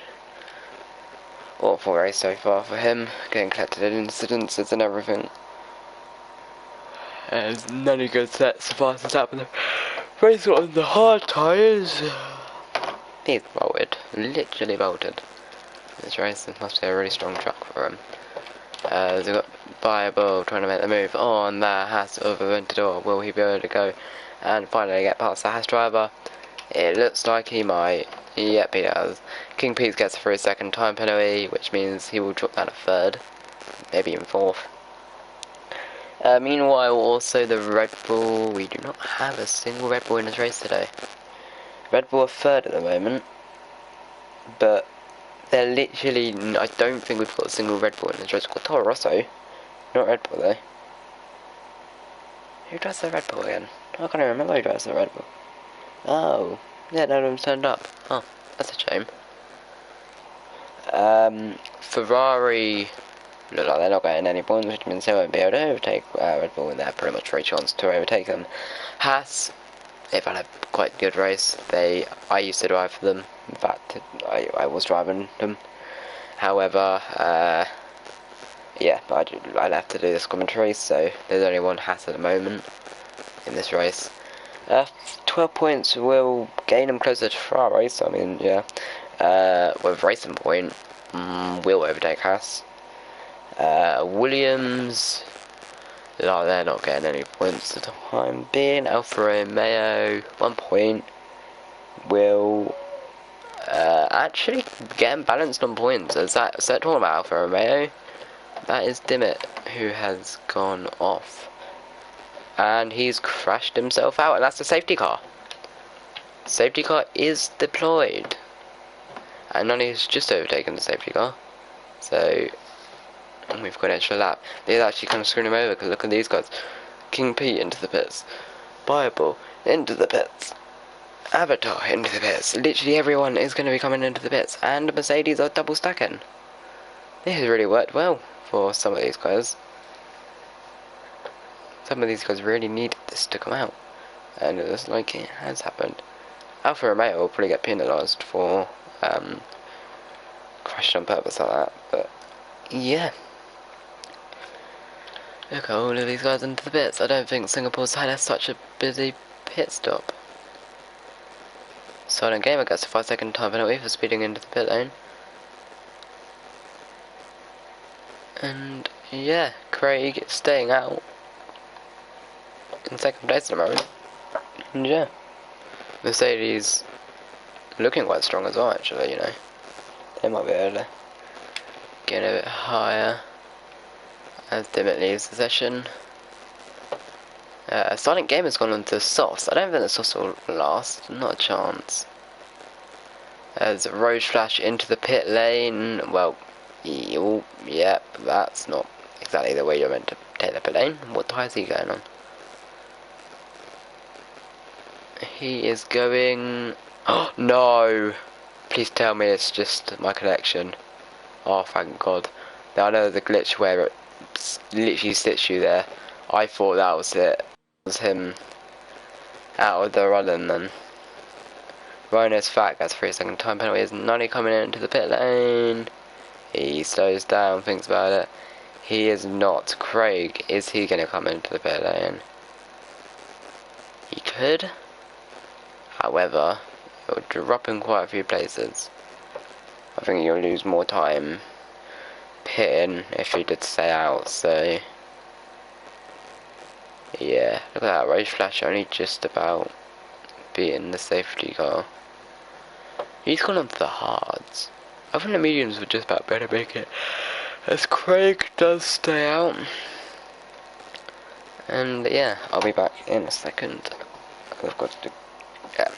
Awful race so far for him, getting collected in incidences and everything. There's none good sets so far since happened. Race got on the hard tyres. He's bolted, literally bolted. This race must be a really strong track for him. They've got Bible trying to make the move on the Haas over Aventador. Will he be able to go and finally get past the Haas driver? It looks like he might. Yep, he does. King Pete's gets for his second time penalty, which means he will drop down to third, maybe even fourth. Meanwhile, also the Red Bull. We do not have a single Red Bull in this race today. Red Bull are third at the moment, but they're literally. I don't think we've got a single Red Bull in this race. We've got Toro Rosso, not Red Bull though. Who drives the Red Bull again? I can't even remember who drives the Red Bull. Oh, yeah, none of them turned up. Oh, that's a shame. Ferrari look like they're not getting any points, which means they won't be able to overtake Red Bull, and they have pretty much 3 chances to overtake them. Haas, they've had a quite good race. I used to drive for them. In fact, I was driving them. However, yeah, but I'd have to do this commentary, so there's only one Haas at the moment in this race. 12 points will gain them closer to Ferrari, so I mean, yeah. With Racing Point, will overtake Haas. Williams, no, they're not getting any points at the time being. Alfa Romeo, 1 point, will actually get balanced on points. Is that talking about Alfa Romeo? That is Dimmitt, who has gone off. And he's crashed himself out, and that's the safety car. Safety car is deployed. And Nani's just overtaken the safety car. So, we've got an extra lap. They're actually kind of screwing him over, because look at these guys. King P into the pits. Bible into the pits. Avatar into the pits. Literally everyone is going to be coming into the pits. And Mercedes are double stacking. This has really worked well for some of these guys. Some of these guys really needed this to come out, and it looks like it has happened. Alfa Romeo will probably get penalised for crashing on purpose like that, but yeah. Look at all of these guys into the pits. I don't think Singapore's had such a busy pit stop. Silent Gamer gets a 5-second time penalty for speeding into the pit lane. And yeah, Craig staying out in second place at the moment. And yeah, Mercedes looking quite strong as well, actually, you know. They might be able to get a bit higher as Dimmitt leaves the session. Silent Game has gone on to Sauce. I don't think the Sauce will last, not a chance. As Road Flash into the pit lane, well, yep, that's not exactly the way you're meant to take the pit lane. What tyre is he going on? He is going... Oh, no! Please tell me it's just my connection. Oh, thank God. Now I know the glitch where it literally sits you there. I thought that was it. It was him out of the running then. Rhino's Fat gets 3-second time penalty. Is Nunny coming into the pit lane? He slows down, thinks about it. He is not. Craig, is he going to come into the pit lane? He could. However, he'll drop in quite a few places. I think you'll lose more time pitting if he did stay out, so... Yeah, look at that, Rage Flash only just about beating the safety car. He's gone on to the hards. I think the mediums would just about better make it. As Craig does stay out. And yeah, I'll be back in a second. I've got to do... Yeah.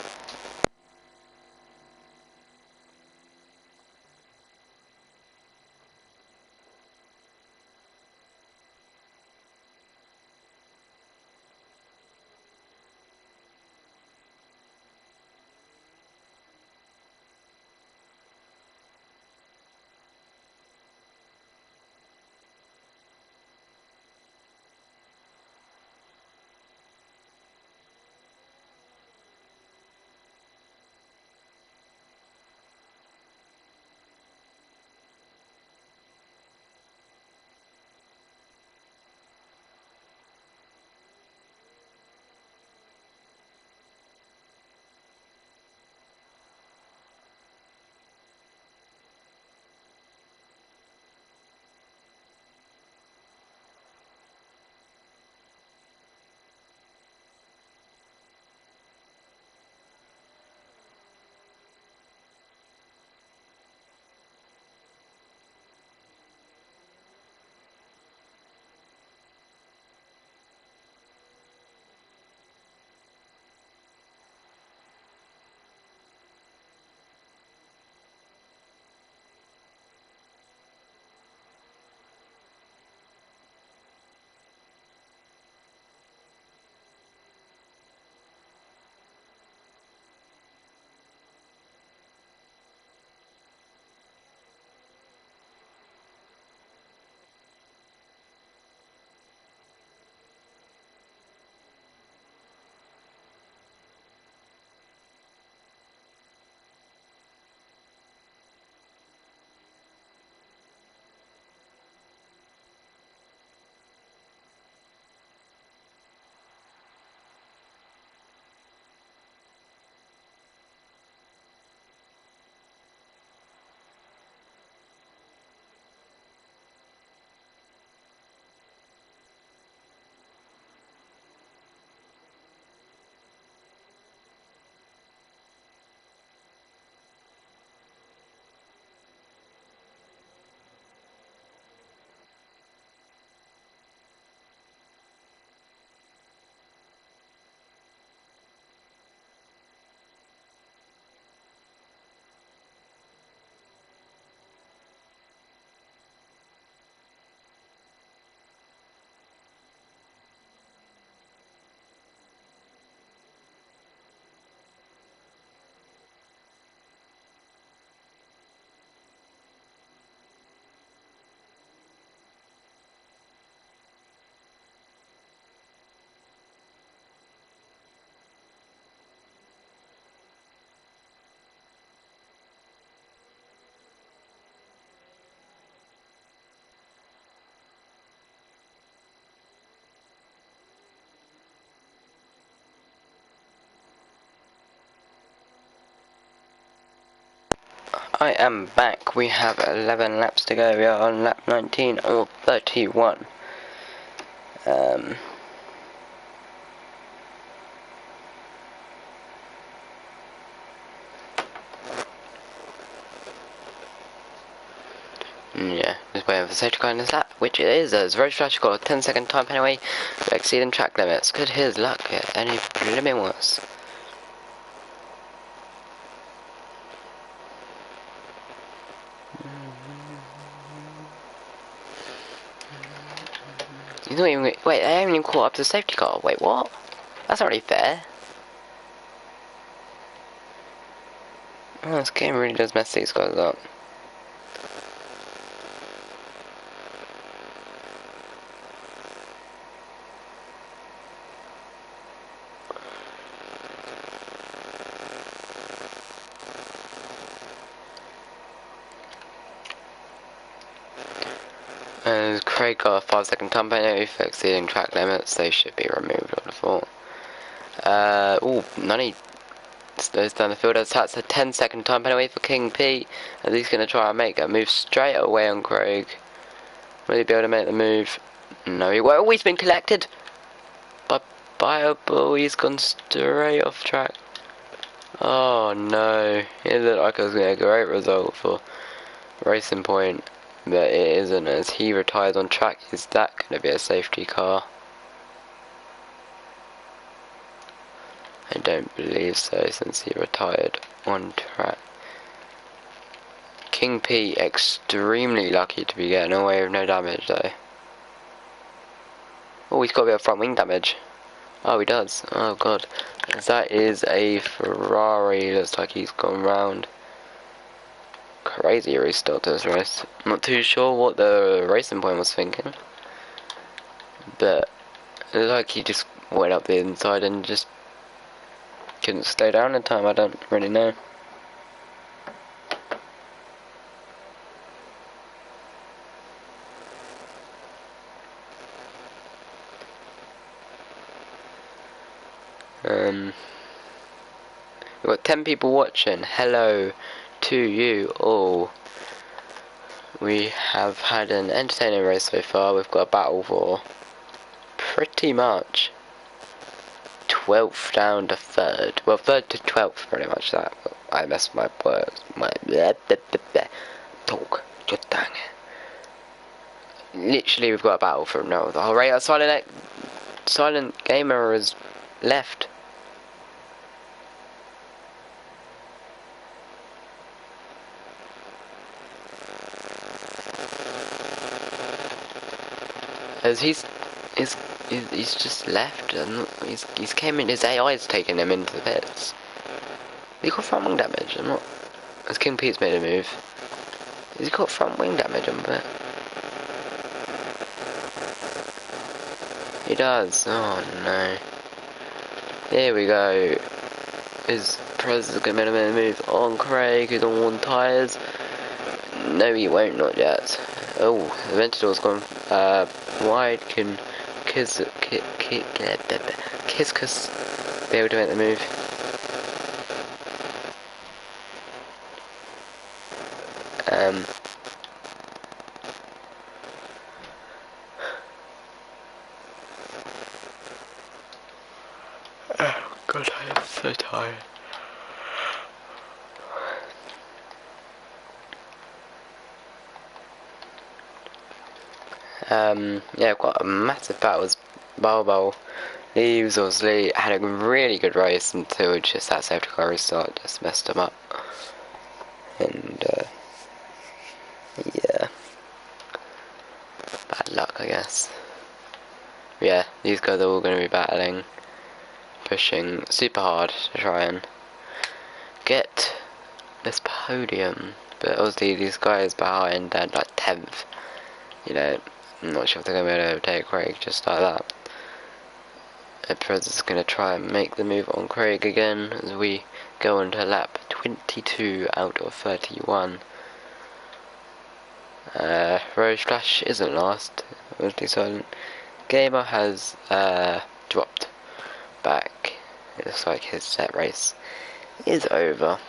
I am back. We have 11 laps to go. We are on lap 19 or 31. Yeah, just waiting for the safety car in this lap, which it is. As Road Flash got a 10-second time anyway, exceeding track limits. Could his luck get any limit worse? He's not even. Wait, they haven't even caught up to the safety car. Wait, what? That's not really fair. Oh, this game really does mess these guys up. Craig got a 5-second time penalty for exceeding track limits. They should be removed, I would have thought. None slows down the field. That's a 10-second time penalty for King P. And he's going to try and make a move straight away on Craig. Will he be able to make the move? No, he won't. Oh, he's been collected by a bull. He's gone straight off track. Oh no. It looked like it was going to be a great result for Racing Point. But it isn't, as he retires on track. Is that going to be a safety car? I don't believe so, since he retired on track. King P, extremely lucky to be getting away with no damage though. Oh, he's got a bit of front wing damage. Oh, he does. Oh god. That is a Ferrari. Looks like he's gone round. Crazy restart to this race. Not too sure what the Racing Point was thinking, but it looked like he just went up the inside and just couldn't stay down in time. I don't really know. We've got 10 people watching. Hello to you all. We have had an entertaining race so far. We've got a battle for pretty much 12th down to 3rd. Well, 3rd to 12th, pretty much that. I messed my words. My talk. Just dang it. Literally, we've got a battle for no. The whole rate. Silent Gamer has left. As he's just left, and he's came in. His AI's taken him into the pits. He got front wing damage. I'm not. As King Pete's made a move. He's got front wing damage on it. He does. Oh no. Here we go. His Prez is going to make a move on Craig, who's on 1 tyres. No, he won't, not yet. Oh, the Ventador's gone wide. Can Kiskus be able to make the move? Oh god, I am so tired. Yeah, I've got a massive battle as Balbo leaves. Obviously, had a really good race until just that safety car restart just messed him up. And, yeah. Bad luck, I guess. Yeah, these guys are all going to be battling, pushing super hard to try and get this podium. But obviously, these guys behind and like 10th, you know. I'm not sure if they're going to be able to overtake Craig just like that. Perez is going to try and make the move on Craig again as we go on to lap 22 out of 31. Rose Flash isn't last. Obviously, Silent Gamer has dropped back. It looks like his set race is over.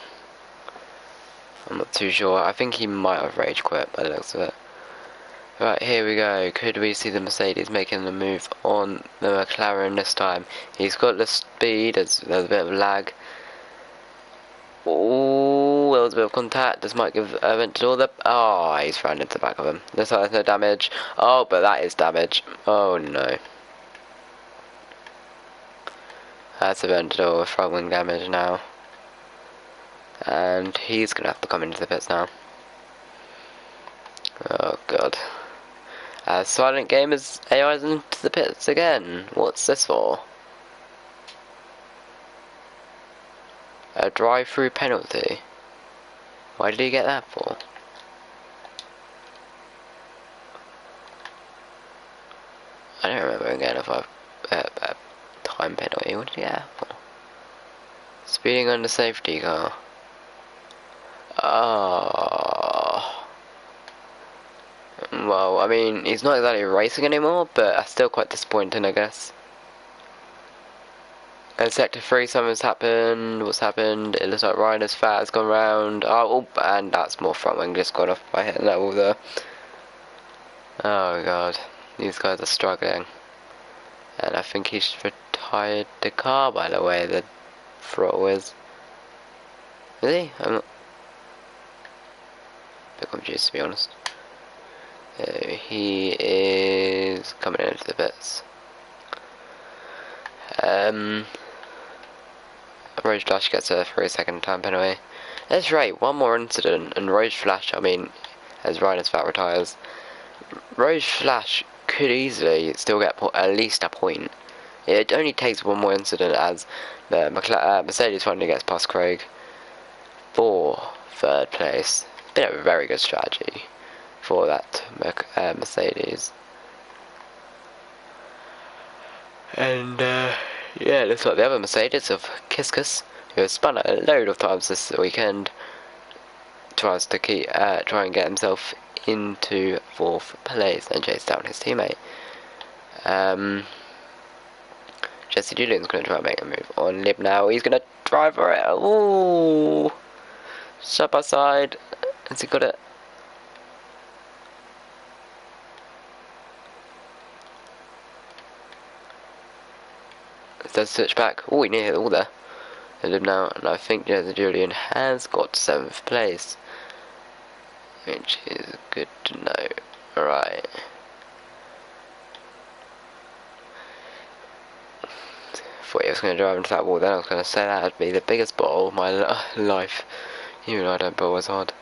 I'm not too sure. I think he might have rage quit by the looks of it. Right, here we go. Could we see the Mercedes making the move on the McLaren this time? He's got the speed, there's a bit of lag. Oh, there was a bit of contact. This might give Aventador the... Oh, he's ran into the back of him. This has no damage. Oh, but that is damage. Oh, no. That's Aventador with front wing damage now. And he's going to have to come into the pits now. Oh, God. Silent Gamers AI's into the pits again. What's this for? A drive-through penalty. Why did he get that for? I don't remember him getting a time penalty. What did he get that for? Speeding under safety car. Oh. Well, I mean, he's not exactly racing anymore, but that's still quite disappointing, I guess. And Sector 3, something's happened. What's happened? It looks like Ryder's fat has gone round. Oh, and that's more front wing just got off by hitting that wall there. Oh god, these guys are struggling. And I think he's retired the car, by the way, the throttle is. Is he? I'm not... a bit confused, to be honest. He is coming into the pits. Road Flash gets a 3-second time penalty. That's right, one more incident, and Road Flash, I mean, as Ryan's fat retires, Road Flash could easily still get at least a point. It only takes one more incident as the Mercedes finally gets past Craig for third place. Been a very good strategy for that Mercedes. And yeah, it looks like the other Mercedes of Kiskus, who has spun a load of times this weekend, tries to try and get himself into fourth place and chase down his teammate. Jesse Julian's going to try and make a move on Lib now. He's going to drive for it. Ooh, side by side. Has he got it? Does switch back. Oh, he nearly hit the wall there. Lib now, and I think Jesse Julian has got 7th place, which is good to know. Alright. Thought he was going to drive into that wall, then I was going to say that would be the biggest bottle of my life. Even though I don't bowl as hard.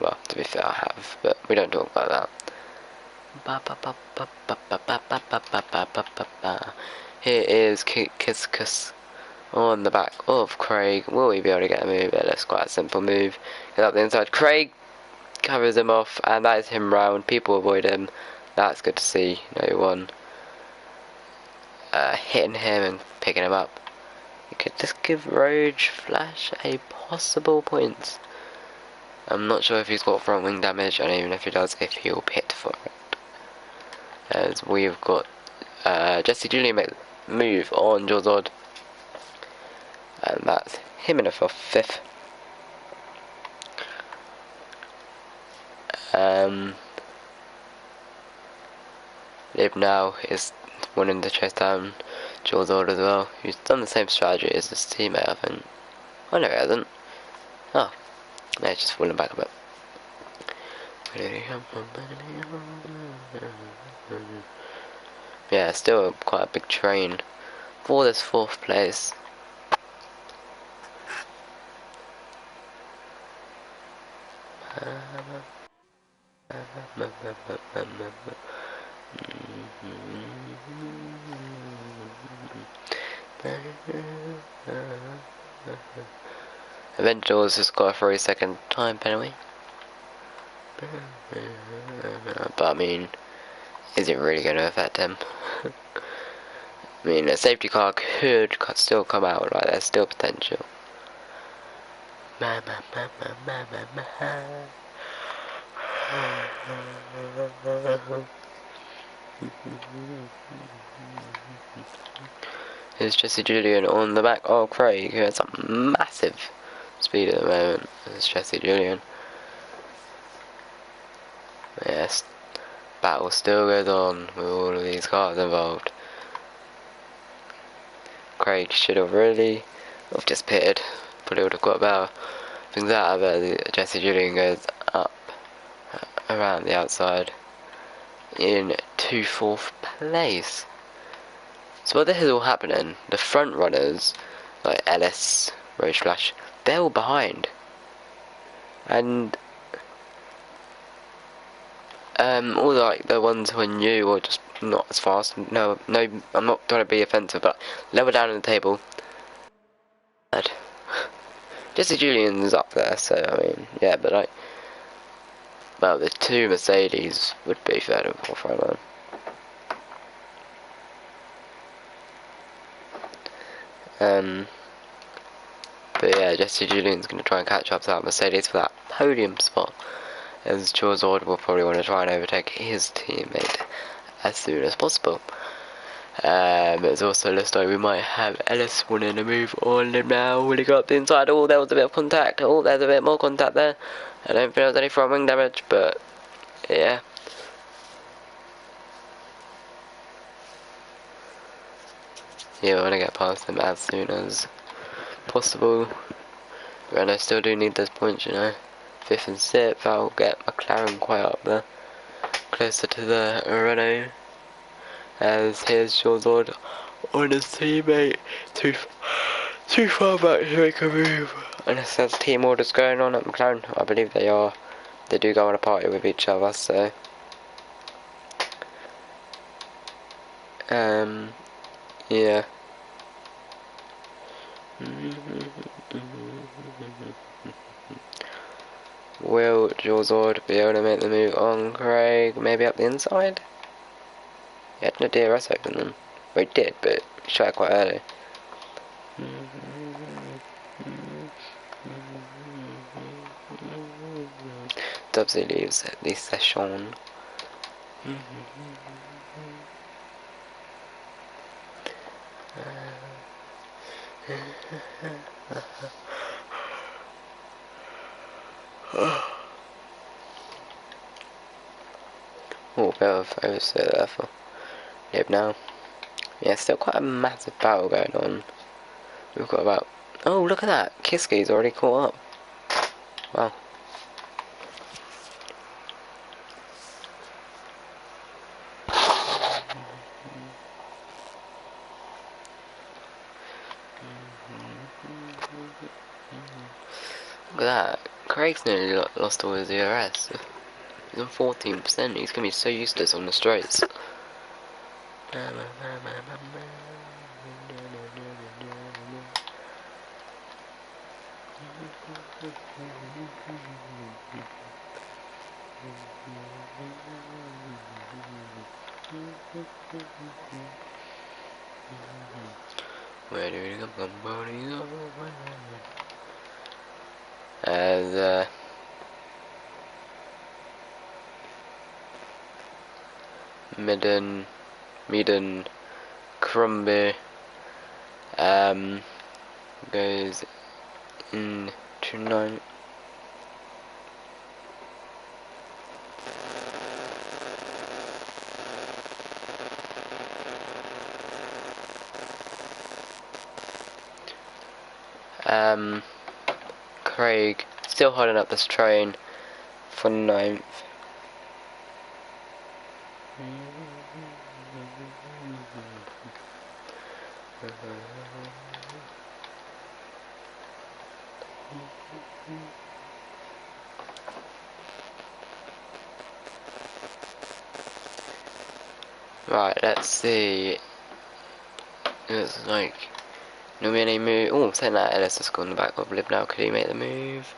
Well, to be fair, I have, but we don't talk about that. Here is Kiskus on the back of Craig. Will he be able to get a move? It looks quite a simple move. Get up the inside. Craig covers him off, and that is him round. People avoid him. That's good to see. No one hitting him and picking him up. You could just give Roge Flash a possible point. I'm not sure if he's got front wing damage, and even if he does, if he'll pit for it. As we've got Jesse Julian make the move on Jozod, and that's him in a 5th. Lib now is wanting to chase down Jozod as well. He's done the same strategy as his teammate, I think. Oh no, he hasn't. Oh, no, he's just falling back a bit. Yeah, still quite a big train for this 4th place. Avengers has got a 3-second time penalty. But I mean, is it really going to affect him? I mean, a safety car could still come out, like there's still potential. Here's Jesse Julian on the back of Craig, who has some massive speed at the moment. There's Jesse Julian. this battle still goes on with all of these cars involved. Craig should have really just pitted. Probably would have got better things out of it. Jesse Julian goes up around the outside in 4th place. So while this is all happening, the front runners, like Ellis, Roach Flash, they're all behind. And all the ones who are new or just not as fast. No, I'm not trying to be offensive, but lower down in the table. Jesse Julian's up there, so I mean, yeah, but well, the 2 Mercedes would be third and fourth right now. But yeah, Jesse Julian's going to try and catch up to that Mercedes for that podium spot, as Chorzord will probably want to try and overtake his teammate as soon as possible. It's also looks like we might have Ellis wanting to move on him now. Will he go up the inside? Oh, there was a bit of contact. Oh, there's a bit more contact there. I don't think there was any front wing damage, but yeah. Yeah, we want to get past him as soon as possible. Renault still do need those points, you know. 5th and 6th, that'll get McLaren quite up there. Closer to the Renault. As here's Chorzord on his teammate. Too far back to make a move. And it says team orders going on at McLaren. I believe they are. They do go on a party with each other, so. Yeah. Will Chorzord be able to make the move on Craig? Maybe up the inside? He had no DRS open then. Well, he did, but he shot it quite early. Dubsy leaves the session. Oh, bit of oversteer there for Lib now. Yeah, still quite a massive battle going on. We've got about... Oh, look at that! Kiski's already caught up. Wow. Look at that. Craig's nearly lost all his DRS. He's on 14%. He's going to be so useless on the straights. Where do we come from? As Meaden Crumby goes into 9. Craig still holding up this train for 9th. Right, let's see. It's like no many move. Oh, saying that Ellis has gone the back of Lib now. Could he make the move?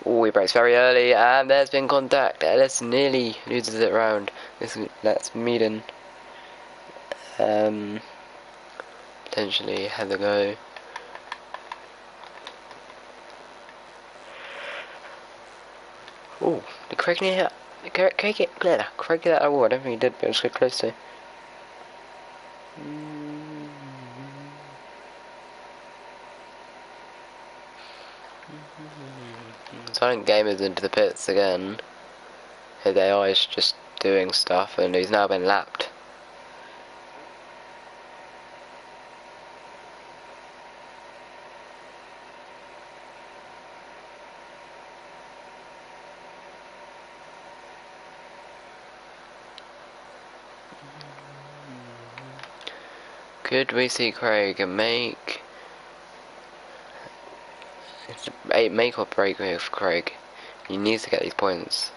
Oh, he breaks very early, and there's been contact. Ellis nearly loses it round. That's Meaden. Potentially have a go. Oh, did Craig near hit? Craig get that award? I don't think he did, but it was quite close to. Silent Gamers into the pits again. His AI is just doing stuff, and he's now been lapped. Could we see Craig make or break with Craig? He needs to get these points.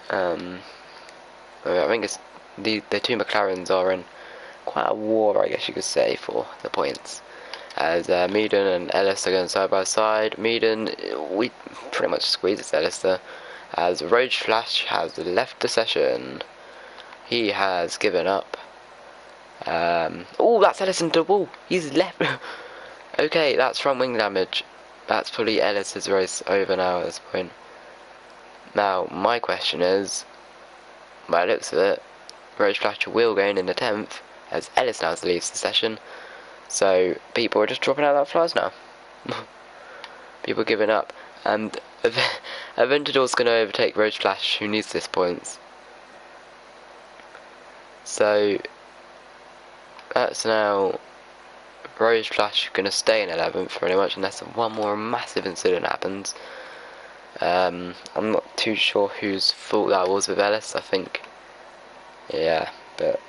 I think it's the two McLarens are in quite a war, I guess you could say, for the points. As Meaden and Ellis are going side by side. Meaden, we pretty much squeezes Ellis there. As Roach Flash has left the session. He has given up. Oh, that's Ellis into the wall. He's left. Okay, that's front wing damage. That's probably Ellis's race over now at this point. Now, my question is, by the looks of it, Roach Flash will gain in the 10th, as Ellis now leaves the session. So, people are just dropping out like flies now. People giving up. And Aventador's going to overtake Roach Flash, who needs this points. So, that's now Roach Flash going to stay in 11th pretty much, unless one more massive incident happens. I'm not too sure whose fault that was with Ellis, I think. Yeah, but...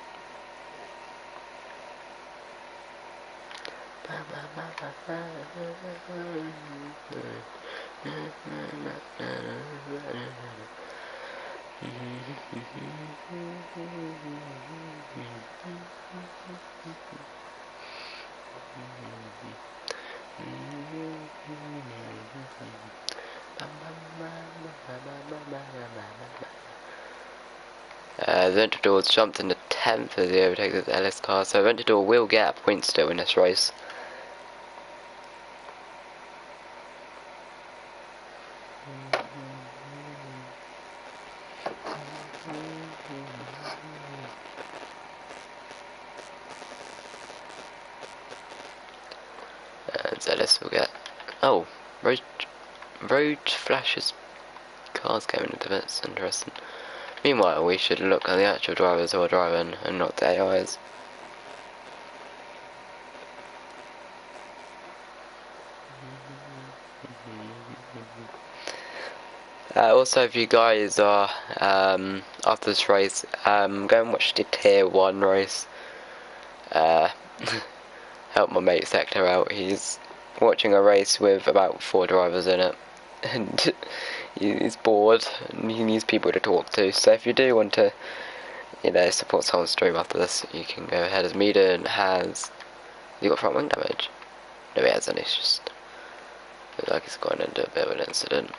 Aventador jumped in the 10th as he overtakes the Ellis car, so Aventador will get a point still in this race. And Ellis will get... Oh, Road Flash's car's going into bits, interesting. Meanwhile, we should look at the actual drivers who are driving and not the AIs. Also, if you guys are, after this race, go and watch the Tier 1 race. Help my mate Sector out. He's watching a race with about 4 drivers in it. And he's bored and he needs people to talk to. So if you do want to, you know, support someone's stream after this, you can go ahead. As Meaden has... he got front wing damage? No, he hasn't. It's just... looks like he's gone into a bit of an incident.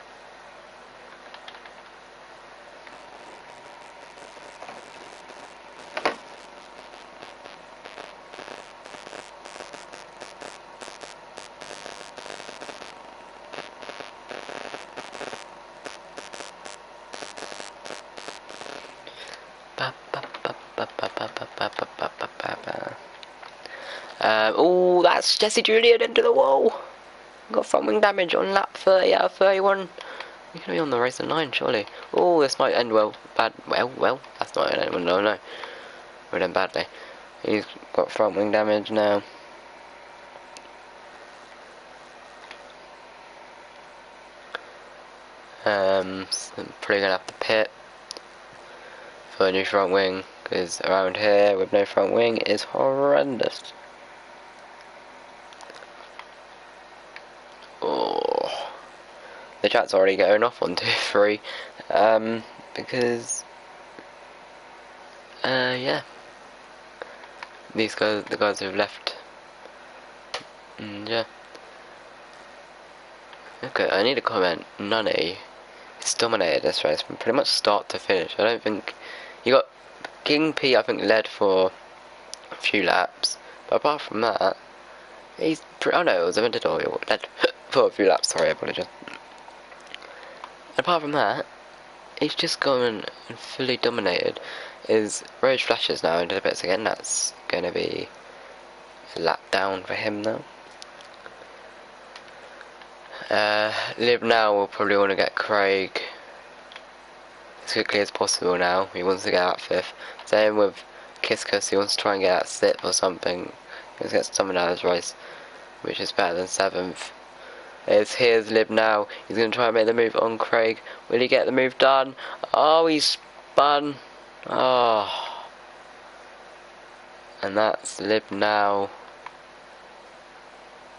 Oh, that's Jesse Julian into the wall. Got front wing damage on lap 30 out of 31. You're gonna be on the race at 9, surely. Oh, this might end well. Bad. Well, that's not gonna end well, no. We'll end badly. He's got front wing damage now. So I'm probably gonna have to pit for a new front wing, because around here with no front wing is horrendous. Oh, the chat's already going off on 2-3, because yeah, these guys, the guys who've left, yeah. Okay, I need a comment. Nunny has dominated this race from pretty much start to finish. I don't think you got King P. I think led for a few laps, but apart from that, he's oh no, it was Aventador who led for a few laps. Sorry, I apologise. Apart from that, he's just gone and fully dominated. His Road Flashes now into the bits again. That's going to be a lap down for him now. Lib now will probably want to get Craig as quickly as possible now. He wants to get out 5th. Same with Kiskus, he wants to try and get out 6th or something. He wants to get someone out of his race, which is better than 7th. Here's Lib now. He's going to try and make the move on Craig. Will he get the move done? Oh, he's spun. Oh. And that's Lib now.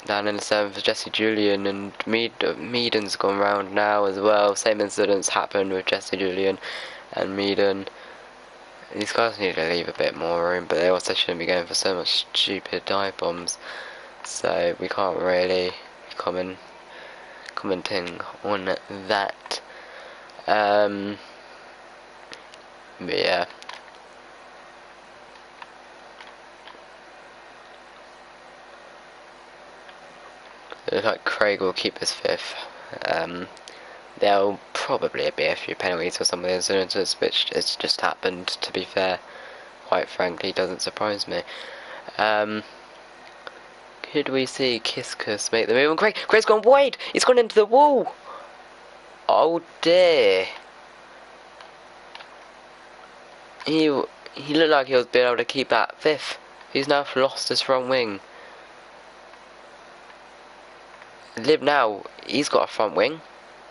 Down in the 7th for Jesse Julian, and Meaden's gone round now as well. Same incidents happened with Jesse Julian and Meaden. These guys need to leave a bit more room, but they also shouldn't be going for so much stupid dive bombs. So we can't really commenting on that. But yeah. It looks like Craig will keep his 5th. There'll probably be a few penalties for some of the incidents, which has just happened, to be fair. Quite frankly, doesn't surprise me. Could we see Kiskus make the move on Craig? Craig's gone wide! He's gone into the wall! Oh dear. He looked like he was being able to keep that 5th. He's now lost his front wing. Lib now, he's got a front wing.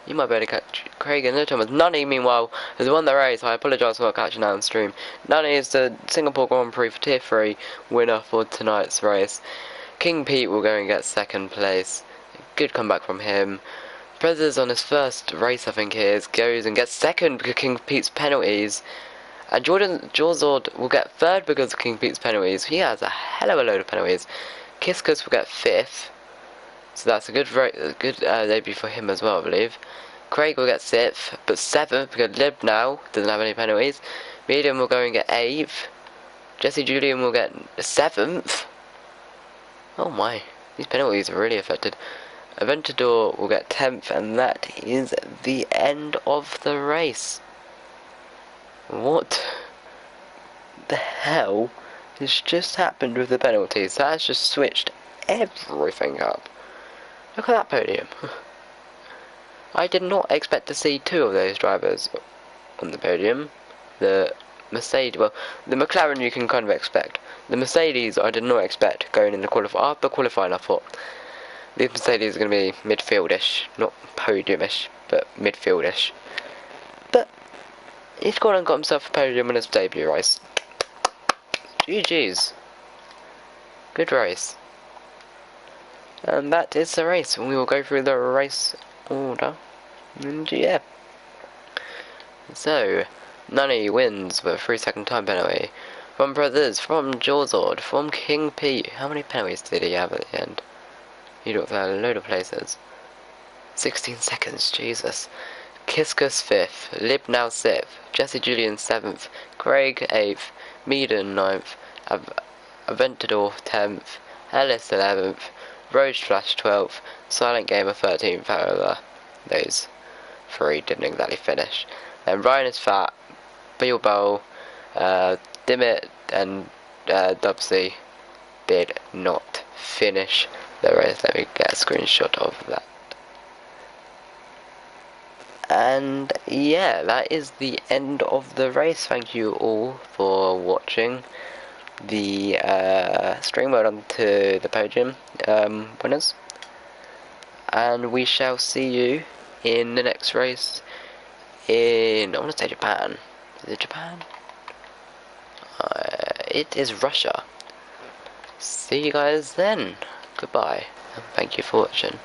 You might be able to catch Craig in no time. Nunny, meanwhile, has won the race. I apologise for not catching that on stream. Nunny is the Singapore Grand Prix for Tier 3 winner for tonight's race. King Pete will go and get 2nd place. Good comeback from him. Prez's on his first race, I think it is, goes and gets 2nd because King Pete's penalties. And Jorzord will get 3rd because of King Pete's penalties. He has a hell of a load of penalties. Kiskus will get 5th. So that's a good debut for him as well, I believe. Craig will get 6th, but 7th because Lib now doesn't have any penalties. Medium will go and get 8th. Jesse Julian will get 7th. Oh my, these penalties are really affected. Aventador will get 10th, and that is the end of the race. What the hell has just happened with the penalties? That has just switched everything up. Look at that podium. I did not expect to see 2 of those drivers on the podium. The Mercedes, well, the McLaren you can kind of expect. The Mercedes I did not expect going in the qualifying. After qualifying I thought these Mercedes are going to be midfieldish, not podiumish, but midfieldish. But he's gone and got himself a podium in his debut race. GG's. Good race. And that is the race, and we will go through the race order. And yeah. So, Nunny wins with a 3-second time penalty. From Brothers, from Jorzord, from King Pete. How many penalties did he have at the end? He looked at a load of places. 16 seconds, Jesus. Kiskus 5th, Lib now 6th, Jesse Julian 7th, Craig 8th, Meaden 9th, Aventador 10th, Ellis 11th, Road Flash 12th, Silent Gamer 13th, however, those 3 didn't exactly finish. And Ryan is Fat, Bilbo, Dimit and Dubsy did not finish the race. Let me get a screenshot of that. And yeah, that is the end of the race. Thank you all for watching the stream. Well done to the podium winners, and we shall see you in the next race in, I want to say Japan. Is it Japan? It is Russia. See you guys then. Goodbye, and thank you for watching.